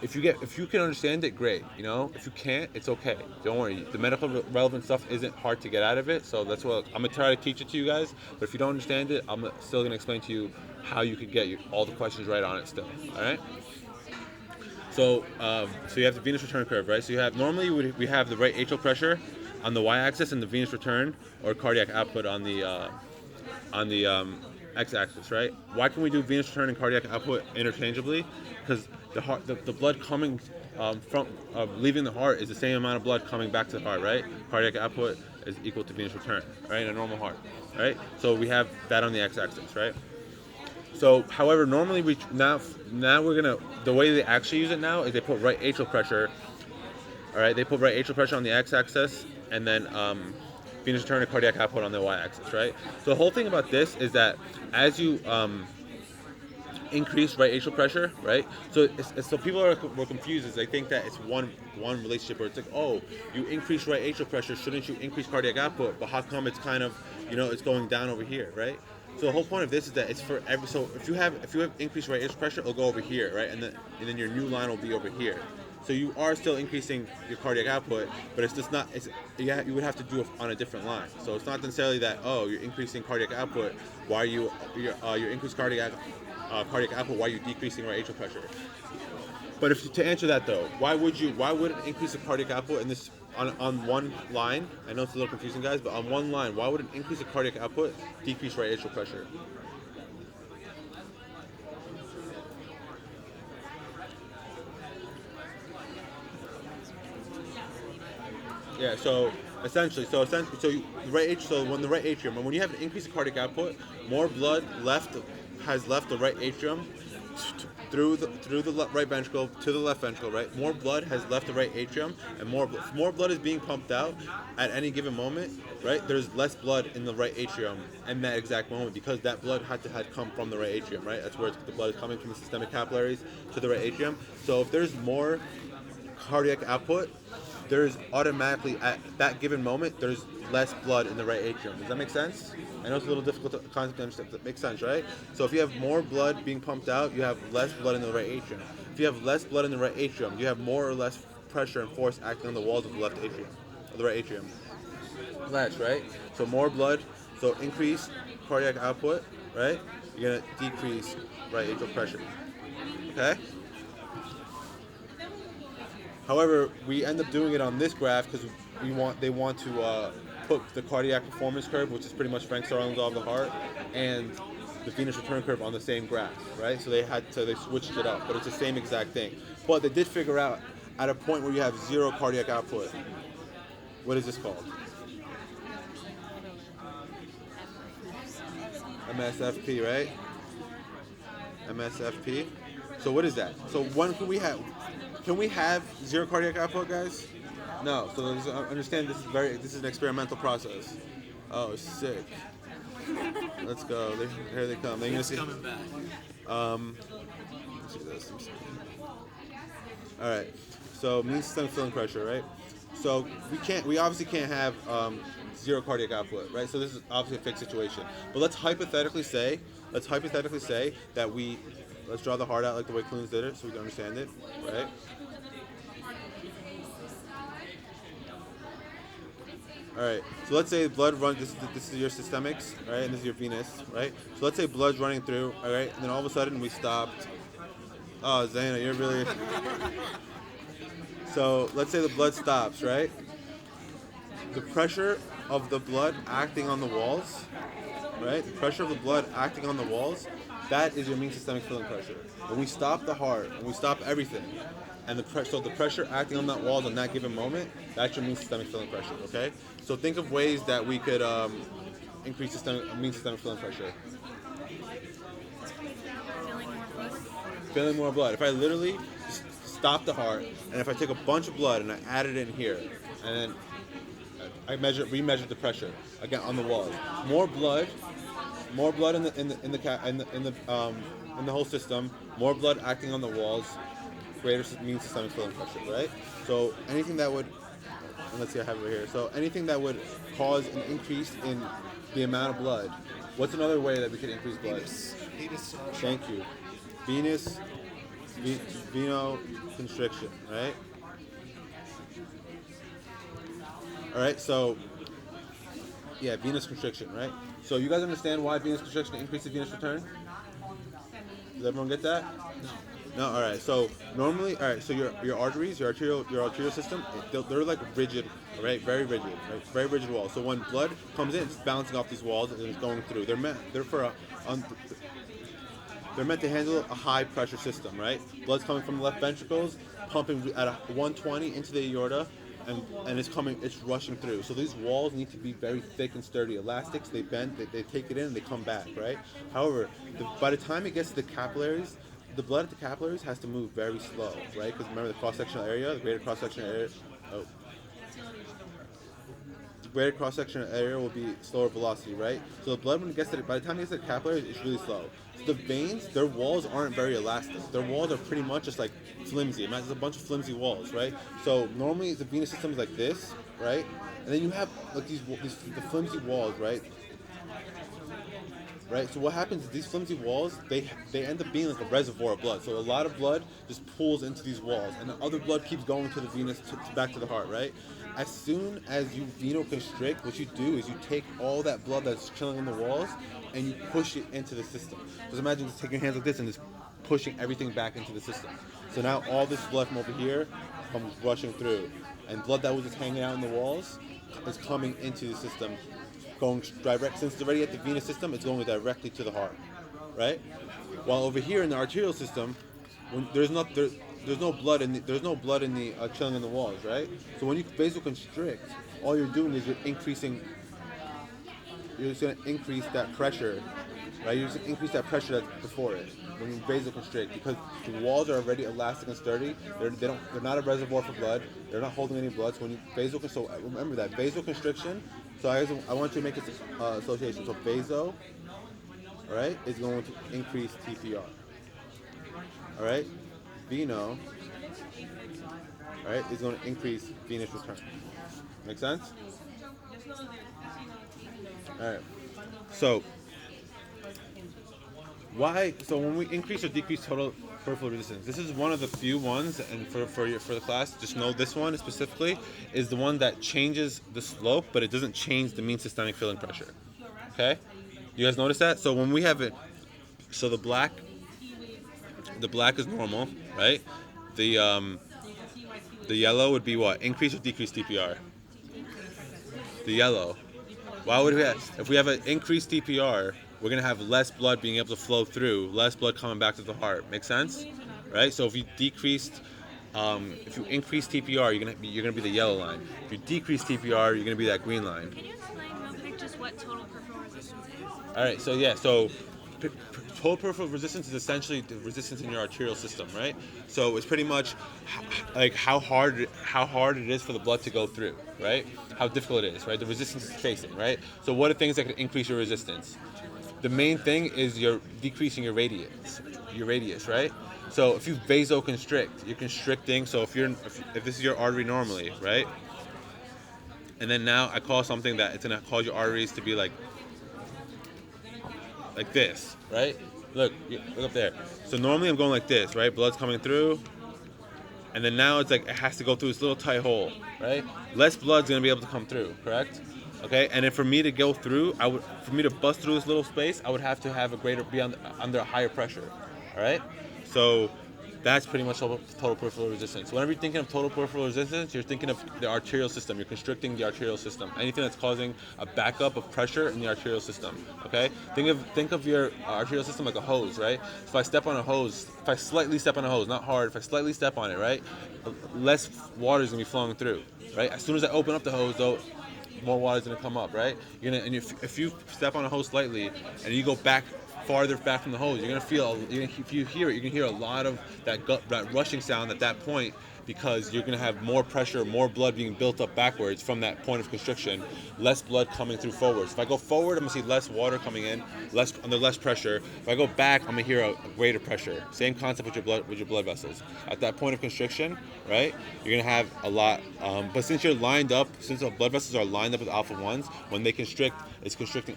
If you can understand it, great. If you can't, it's okay. Don't worry. The medical relevant stuff isn't hard to get out of it. So that's what I'm gonna try to teach it to you guys. But if you don't understand it, I'm still gonna explain to you how you could get all the questions right on it still. All right. So you have the venous return curve, right? So normally we have the right atrial pressure on the y-axis and the venous return or cardiac output on the x-axis, right? Why can we do venous return and cardiac output interchangeably? Because the blood coming from leaving the heart is the same amount of blood coming back to the heart, right? Cardiac output is equal to venous return, right? In a normal heart, right? So we have that on the x-axis, right? So, however, normally now we're gonna, the way they actually use it now is they put right atrial pressure. All right, they put right atrial pressure on the x-axis, and then venous return and cardiac output on the y-axis, right? So the whole thing about this is that as you increase right atrial pressure, right? So people were confused as they think that it's one relationship, where it's like, oh, you increase right atrial pressure, shouldn't you increase cardiac output? But how come it's kind of, it's going down over here, right? So the whole point of this is that it's for every. So if you have increased right atrial pressure, it'll go over here, right? And then your new line will be over here. So you are still increasing your cardiac output, but it's just not. You would have to do it on a different line. So it's not necessarily that you're increasing cardiac output. Why are you're increasing cardiac output? Why are you decreasing right atrial pressure? But to answer that though, why would it increase the cardiac output in this on one line? I know it's a little confusing, guys, but on one line, why would an increase of cardiac output decrease right atrial pressure? Yeah, so essentially, when the right atrium, and when you have an increase in cardiac output, more blood has left the right atrium through the right ventricle to the left ventricle, right? More blood has left the right atrium, and more blood is being pumped out at any given moment, right? There's less blood in the right atrium in that exact moment because that blood had come from the right atrium, right? That's where the blood is coming from the systemic capillaries to the right atrium. So if there's more cardiac output, there's automatically at that given moment there's less blood in the right atrium. Does that make sense? I know it's a little difficult concept to understand. That makes sense, right? So if you have more blood being pumped out, you have less blood in the right atrium. If you have less blood in the right atrium, you have more or less pressure and force acting on the walls of the left atrium, of the right atrium. Less, right? So more blood, so increase cardiac output, right? You're gonna decrease right atrial pressure. Okay? However, we end up doing it on this graph because they want to put the cardiac performance curve, which is pretty much Frank Starling's law of the heart, and the venous return curve on the same graph, right? So they switched it up, but it's the same exact thing. But they did figure out at a point where you have zero cardiac output. What is this called? MSFP, right? MSFP. So what is that? So when can we have zero cardiac output, guys? No. So understand this is an experimental process. Oh, sick. Let's go. Here they come. They're gonna see. Coming back. Let's see this. All right. So mean systemic filling pressure, right? So we obviously can't have zero cardiac output, right? So this is obviously a fixed situation. But let's hypothetically say that let's draw the heart out like the way Clunes did it so we can understand it, right? Alright, so let's say blood runs, this is your systemics, right, and this is your venous, right? So let's say blood's running through, alright, and then all of a sudden we stopped. Oh, Zaina, you're really... So let's say the blood stops, right? The pressure of the blood acting on the walls, right? The pressure of the blood acting on the walls, that is your mean systemic filling pressure. When we stop the heart, when we stop everything, and the pressure acting on that wall in that given moment, that's your mean systemic filling pressure, okay? So think of ways that we could increase mean systemic filling pressure. Filling more blood. If I literally just stop the heart, and if I take a bunch of blood and I add it in here, and then I remeasure the pressure again on the walls. More blood in the whole system. More blood acting on the walls. Greater mean systemic filling pressure, right? So anything that would, let's see, I have it right here. So anything that would cause an increase in the amount of blood. What's another way that we could increase blood? Venous. Thank you. Venoconstriction, right? All right, so yeah, venous constriction, right? So you guys understand why venous constriction increases venous return? Does everyone get that? No. All right. So normally, all right. So your arteries, your arterial system, they're like rigid, right? Very rigid, right? Very rigid walls. So when blood comes in, it's bouncing off these walls and it's going through. They're meant to handle a high pressure system, right? Blood's coming from the left ventricles, pumping at 120 into the aorta, and it's rushing through. So these walls need to be very thick and sturdy. Elastics, they bend, they take it in, and they come back, right? However, by the time it gets to the capillaries, the blood at the capillaries has to move very slow, right? Because remember the cross-sectional area, the greater cross-sectional area. The greater cross-sectional area will be slower velocity, right? So the blood, by the time it gets to the capillaries, it's really slow. So the veins, their walls aren't very elastic. Their walls are pretty much just like flimsy. Imagine a bunch of flimsy walls, right? So normally the venous system is like this, right? And then you have like the flimsy walls, right? Right. So what happens is these flimsy walls, they end up being like a reservoir of blood. So a lot of blood just pools into these walls, and the other blood keeps going to the venous back to the heart, right? As soon as you venoconstrict, what you do is you take all that blood that's chilling in the walls and you push it into the system. Just imagine just taking your hands like this and just pushing everything back into the system. So now all this blood from over here comes rushing through, and blood that was just hanging out in the walls is coming into the system. Going direct, since it's already at the venous system, it's going directly to the heart, right? While over here in the arterial system, when there's no blood in the chilling in the walls, right? So when you vasoconstrict, all you're doing is you're just going to increase that pressure, right? You're just going to increase that pressure that's before it when you vasoconstrict, because the walls are already elastic and sturdy. They're not a reservoir for blood. They're not holding any blood. So when you vasoconstrict, so remember that vasoconstriction. So I want you to make this association. So vaso, all right, is going to increase TPR. All right, veno, all right, is going to increase venous return. Make sense? All right. So why? So when we increase or decrease total peripheral resistance, this is one of the few ones, and for the class, just know this one specifically is the one that changes the slope, but it doesn't change the mean systemic filling pressure. Okay? You guys notice that? So when we have it, so the black is normal, right? The yellow would be what? Increase or decrease TPR? The yellow. Why would we have, if we have an increased TPR, we're gonna have less blood being able to flow through, less blood coming back to the heart. Make sense? Right? So if you if you increase TPR, you're gonna be the yellow line. If you decrease TPR, you're gonna be that green line. Can you explain real quick just what total peripheral resistance is? All right. So total peripheral resistance is essentially the resistance in your arterial system, right? So it's pretty much like how hard it is for the blood to go through, right? How difficult it is, right? The resistance is facing, right? So what are things that can increase your resistance? The main thing is you're decreasing your radius, right? So if you vasoconstrict, you're constricting. So if this is your artery normally, right? And then now I call something that it's gonna cause your arteries to be like this, right? Look up there. So normally I'm going like this, right? Blood's coming through, and then now it's like it has to go through this little tight hole, right? Less blood's gonna be able to come through, correct? Okay, and then for me to go through, for me to bust through this little space, I would have to have be under a higher pressure, all right? So that's pretty much total peripheral resistance. Whenever you're thinking of total peripheral resistance, you're thinking of the arterial system. You're constricting the arterial system. Anything that's causing a backup of pressure in the arterial system. Okay? Think of your arterial system like a hose, right? If I step on a hose, if I slightly step on a hose, not hard, if I slightly step on it, right, less water is gonna be flowing through, right? As soon as I open up the hose, though, more water is gonna come up, right? If you step on a hose slightly and you go farther back from the hose, you're gonna feel. If you hear it, you can hear a lot of that rushing sound at that point, because you're gonna have more pressure, more blood being built up backwards from that point of constriction, less blood coming through forwards. If I go forward, I'm gonna see less water coming in, under less pressure. If I go back, I'm gonna hear a greater pressure. Same concept with your blood vessels. At that point of constriction, right, you're gonna have a lot. But since the blood vessels are lined up with alpha 1s, when they constrict, it's constricting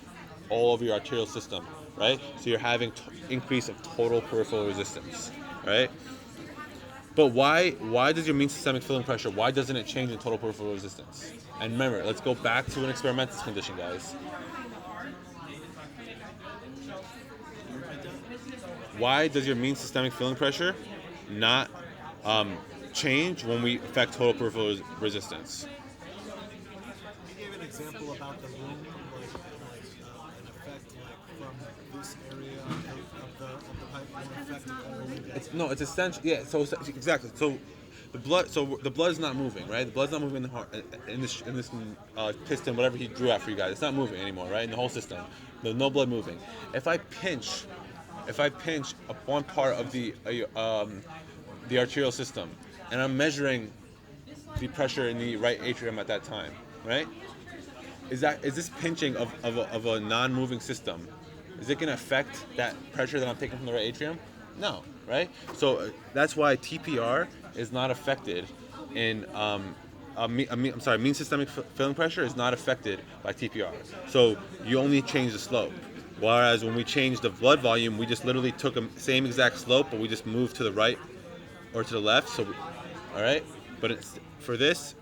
all over your arterial system, right? So you're having increase of total peripheral resistance, right? But why does your mean systemic filling pressure, why doesn't it change in total peripheral resistance? And remember, let's go back to an experimental condition, guys. Why does your mean systemic filling pressure not change when we affect total peripheral resistance? Can you give an example about the room, an effect from this area of the pipe will affect all of it? It's essential. Yeah. So exactly. So the blood is not moving, right? The blood's not moving in the heart, in this piston, whatever he drew out for you guys. It's not moving anymore, right? In the whole system, there's no blood moving. If I pinch up one part of the arterial system, and I'm measuring the pressure in the right atrium at that time, right? Is this pinching of a non-moving system? Is it going to affect that pressure that I'm taking from the right atrium? No, right? So that's why TPR is not affected in mean systemic filling pressure is not affected by TPR. So you only change the slope. Whereas when we change the blood volume, we just literally took the same exact slope, but we just moved to the right or to the left. So, all right. But for this,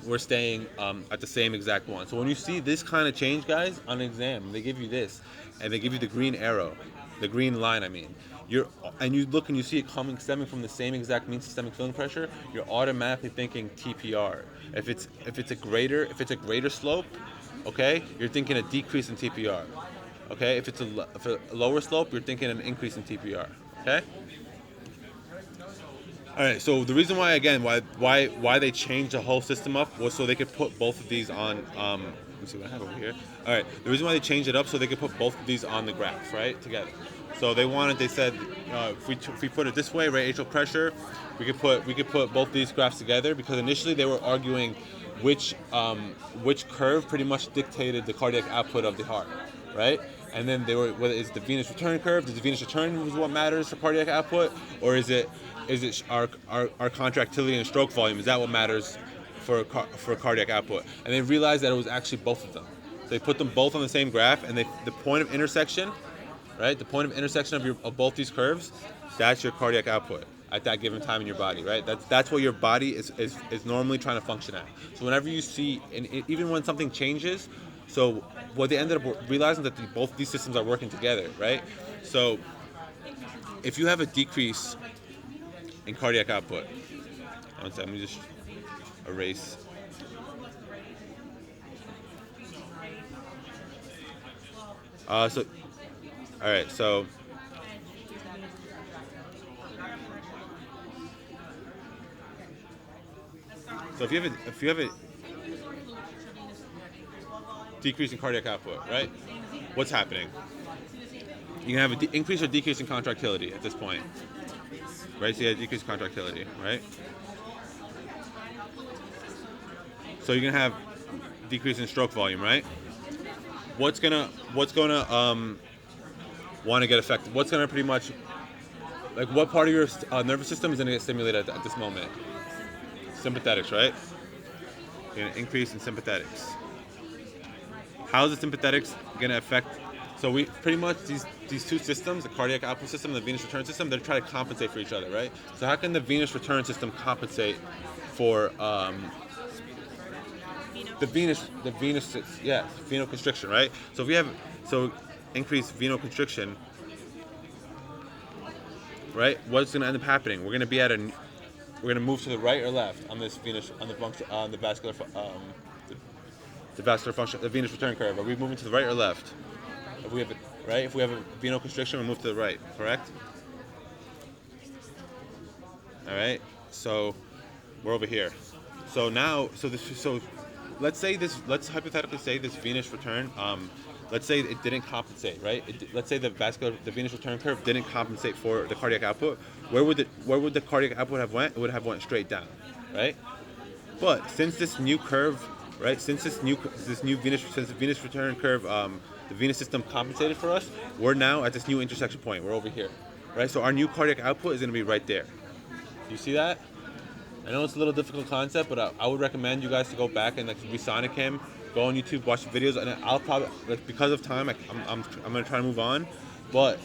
we're staying at the same exact one. So when you see this kind of change, guys, on an exam, they give you this, and they give you the green arrow, the green line. I mean, you look and you see it stemming from the same exact mean systemic filling pressure. You're automatically thinking TPR. If it's a greater slope, okay, you're thinking a decrease in TPR. Okay, if it's a lower slope, you're thinking an increase in TPR. Okay. All right. So the reason why, again, why they changed the whole system up was so they could put both of these on. Let me see what I have over here. All right. The reason why they changed it up so they could put both of these on the graph, right, together. So they said, if we put it this way, right, atrial pressure, we could put both these graphs together, because initially they were arguing which curve pretty much dictated the cardiac output of the heart, right? And then they were, whether it's the venous return curve, is the venous return is what matters for cardiac output, or is it our contractility and stroke volume? Is that what matters for cardiac output? And they realized that it was actually both of them. So they put them both on the same graph, and the point of intersection, right? The point of intersection of both these curves, that's your cardiac output at that given time in your body, right? That's what your body is normally trying to function at. So whenever you see, and even when something changes, so what they ended up realizing that both these systems are working together, right? So if you have a decrease in cardiac output, one second, let me just erase. All right, so if you have a decrease in cardiac output, right? What's happening? You can have an increase or decrease in contractility at this point, right? So you have a decrease in contractility, right? So you're gonna have decrease in stroke volume, right? What's gonna want to get affected? What's gonna pretty much, like, what part of your nervous system is gonna get stimulated at this moment? Sympathetics, right? You're gonna increase in sympathetics. How is the sympathetics gonna affect? So we pretty much these two systems, the cardiac output system and the venous return system, they're trying to compensate for each other, right? So how can the venous return system compensate for the venous venoconstriction, right? So if we have increased venoconstriction, right? What's going to end up happening? We're going to move to the right or left on this the vascular function, the venous return curve. Are we moving to the right or left? If we have a venoconstriction, we move to the right, correct? All right. So we're over here. So now, let's hypothetically say this venous return, let's say it didn't compensate, right? Let's say the venous return curve didn't compensate for the cardiac output. Where would the cardiac output have went? It would have went straight down, right? But since this new curve, right? Since the venous return curve, the venous system compensated for us, we're now at this new intersection point. We're over here, right? So our new cardiac output is going to be right there. You see that? I know it's a little difficult concept, but I would recommend you guys to go back and resonic him, go on YouTube, watch the videos, and I'll probably, because of time, I'm gonna try to move on, but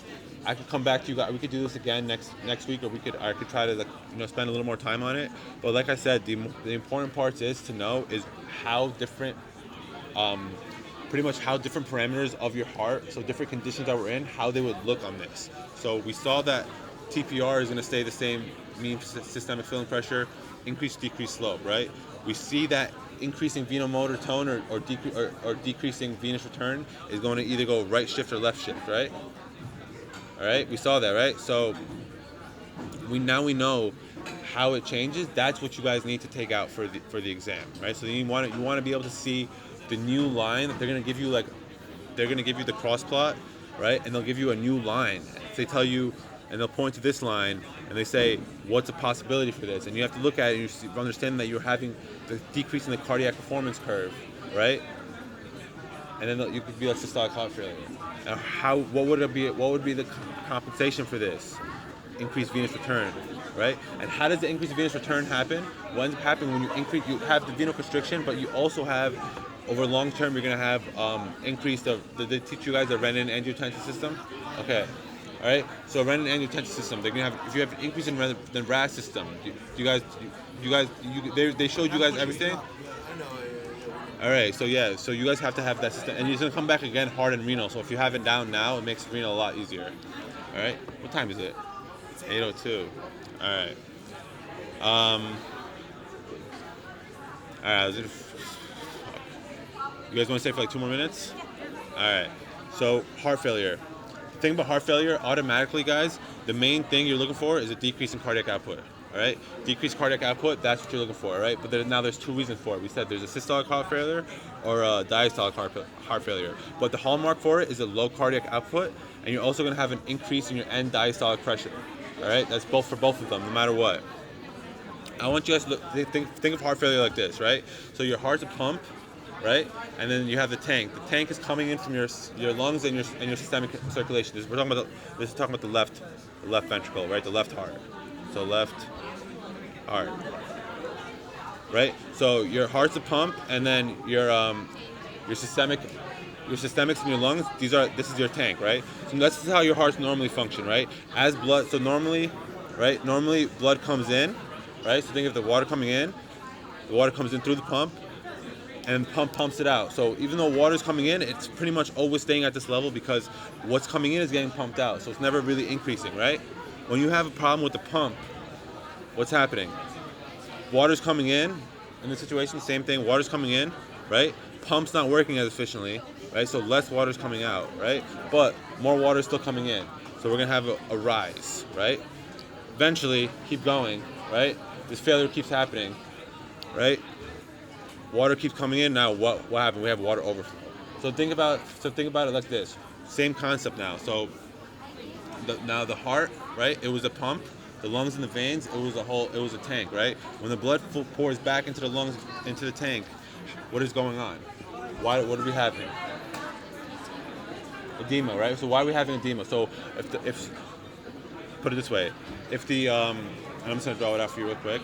I could come back to you guys. We could do this again next week, or I could try to spend a little more time on it. But like I said, the important parts is how different, pretty much how different parameters of your heart, so different conditions that we're in, how they would look on this. So we saw that TPR is going to stay the same, mean systemic filling pressure, increase, decrease slope, right? We see that increasing venomotor tone or decreasing venous return is going to either go right shift or left shift, right? All right, we saw that, right? So we know how it changes. That's what you guys need to take out for the exam, right? So you want to be able to see the new line that they're going to give you, they're going to give you the cross plot, right? And they'll give you a new line. They tell you, and they'll point to this line, and they say, what's a possibility for this? And you have to look at it, and you understand that you're having the decrease in the cardiac performance curve, right? And then you could be like systolic heart failure. Now, what would be the compensation for this? Increased venous return, right? And how does the increased venous return happen? What ends up happening when you have the venoconstriction, but you also have, over long term, you're going to have increased did they teach you guys the renin-angiotensin system? Okay. All right. So renin-angiotensin system, they're going to have, if you have an increase in the RAS system, they showed you guys everything? All right, so you guys have to have that system, and it's gonna come back again hard and renal. So if you have it down now, it makes renal a lot easier. All right, what time is it? 8:02. All right. All right. You guys want to stay for like 2 more minutes? All right. So heart failure. The thing about heart failure, automatically, guys, the main thing you're looking for is a decrease in cardiac output. All right, decreased cardiac output. That's what you're looking for. All right, but now there's two reasons for it. We said there's a systolic heart failure or a diastolic heart failure. But the hallmark for it is a low cardiac output, and you're also going to have an increase in your end diastolic pressure. All right, that's both for both of them, no matter what. I want you guys to think of heart failure like this, right? So your heart's a pump, right? And then you have the tank. The tank is coming in from your lungs and your systemic circulation. This is talking about the left ventricle, right? The left heart. So left heart, right? So your heart's a pump, and then your systemics in your lungs. This is your tank, right? So this is how your hearts normally function, right? As blood, so normally, right? Normally blood comes in, right? So think of the water coming in. The water comes in through the pump, and the pump pumps it out. So even though water's coming in, it's pretty much always staying at this level because what's coming in is getting pumped out. So it's never really increasing, right? When you have a problem with the pump, what's happening? Water's coming in this situation, same thing, water's coming in, right? Pump's not working as efficiently, right? So less water's coming out, right? But more water's still coming in. So we're gonna have a rise, right? Eventually, keep going, right? This failure keeps happening, right? Water keeps coming in. Now what happened? We have water overflow. So think about it like this. Same concept now. So now the heart, right? It was a pump. The lungs and the veins, it was a tank, right? When the blood pours back into the lungs, into the tank, what is going on? What are we having? Edema, right? So why are we having edema? So if put it this way, if the and I'm just gonna draw it out for you real quick.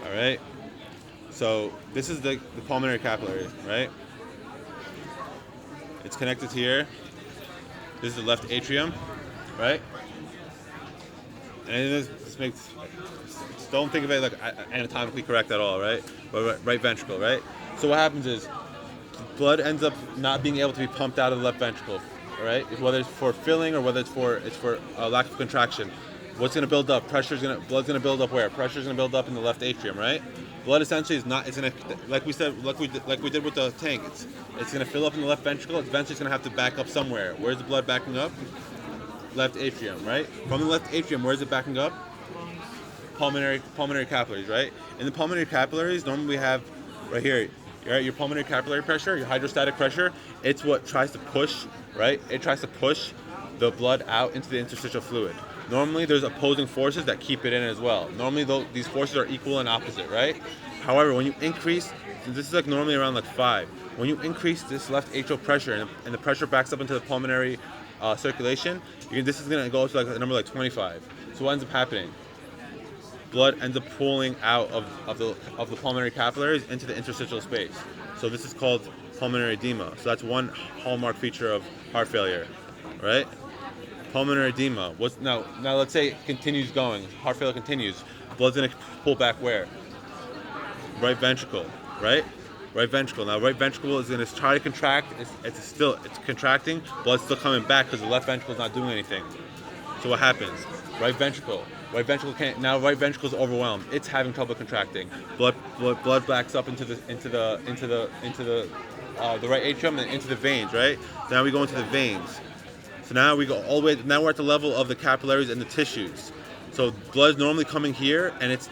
All right. So this is the pulmonary capillary, right? It's connected here. This is the left atrium, right? And this makes, don't think of it like anatomically correct at all, right? But right ventricle, right? So what happens is blood ends up not being able to be pumped out of the left ventricle, all right? Whether it's for filling or whether it's for lack of contraction. What's going to build up? Blood's going to build up where? Pressure's going to build up in the left atrium, right? Blood essentially is not. It's going to, like we did with the tank. It's going to fill up in the left ventricle. Eventually, it's going to have to back up somewhere. Where's the blood backing up? Left atrium, right? From the left atrium, where is it backing up? Pulmonary capillaries, right? In the pulmonary capillaries, normally we have right here, right? Your pulmonary capillary pressure, your hydrostatic pressure. It's what tries to push, right? It tries to push the blood out into the interstitial fluid. Normally, there's opposing forces that keep it in as well. Normally, these forces are equal and opposite, right? However, when you increase, this is like normally around like 5. When you increase this left atrial pressure and the pressure backs up into the pulmonary circulation, this is going to go to like a number like 25. So what ends up happening? Blood ends up pooling out of the pulmonary capillaries into the interstitial space. So this is called pulmonary edema. So that's one hallmark feature of heart failure, right? Pulmonary edema. Now let's say it continues going. Heart failure continues. Blood's gonna pull back where? Right ventricle, right? Right ventricle. Now right ventricle is gonna try to contract. It's contracting. Blood's still coming back because the left ventricle is not doing anything. So what happens? Right ventricle can't. Now right ventricle is overwhelmed. It's having trouble contracting. Blood backs up into the right atrium and into the veins, right? So now we go into the veins. So now we go all the way. Now we're at the level of the capillaries and the tissues. So blood's normally coming here, and it's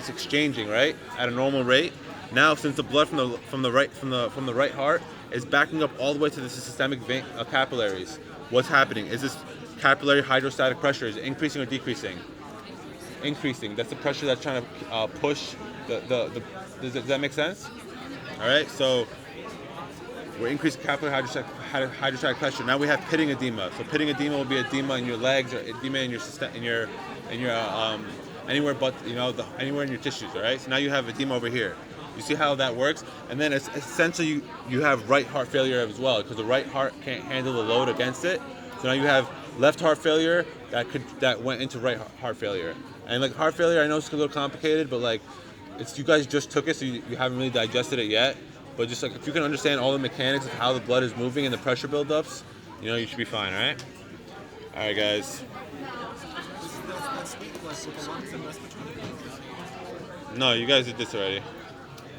exchanging right at a normal rate. Now, since the blood from the right heart is backing up all the way to the systemic vein capillaries, what's happening? Is this capillary hydrostatic pressure is it increasing or decreasing? Increasing. That's the pressure that's trying to push the. Does that make sense? All right. So we're increasing capillary hydrostatic pressure. Now we have pitting edema. So pitting edema will be edema in your legs or edema in your anywhere but anywhere in your tissues. All right. So now you have edema over here. You see how that works? And then it's essentially you have right heart failure as well because the right heart can't handle the load against it. So now you have left heart failure that went into right heart failure. And like heart failure, I know it's a little complicated, but like you guys just took it, so you haven't really digested it yet. But just like if you can understand all the mechanics of how the blood is moving and the pressure buildups, you should be fine. All right. All right, guys. No, you guys did this already.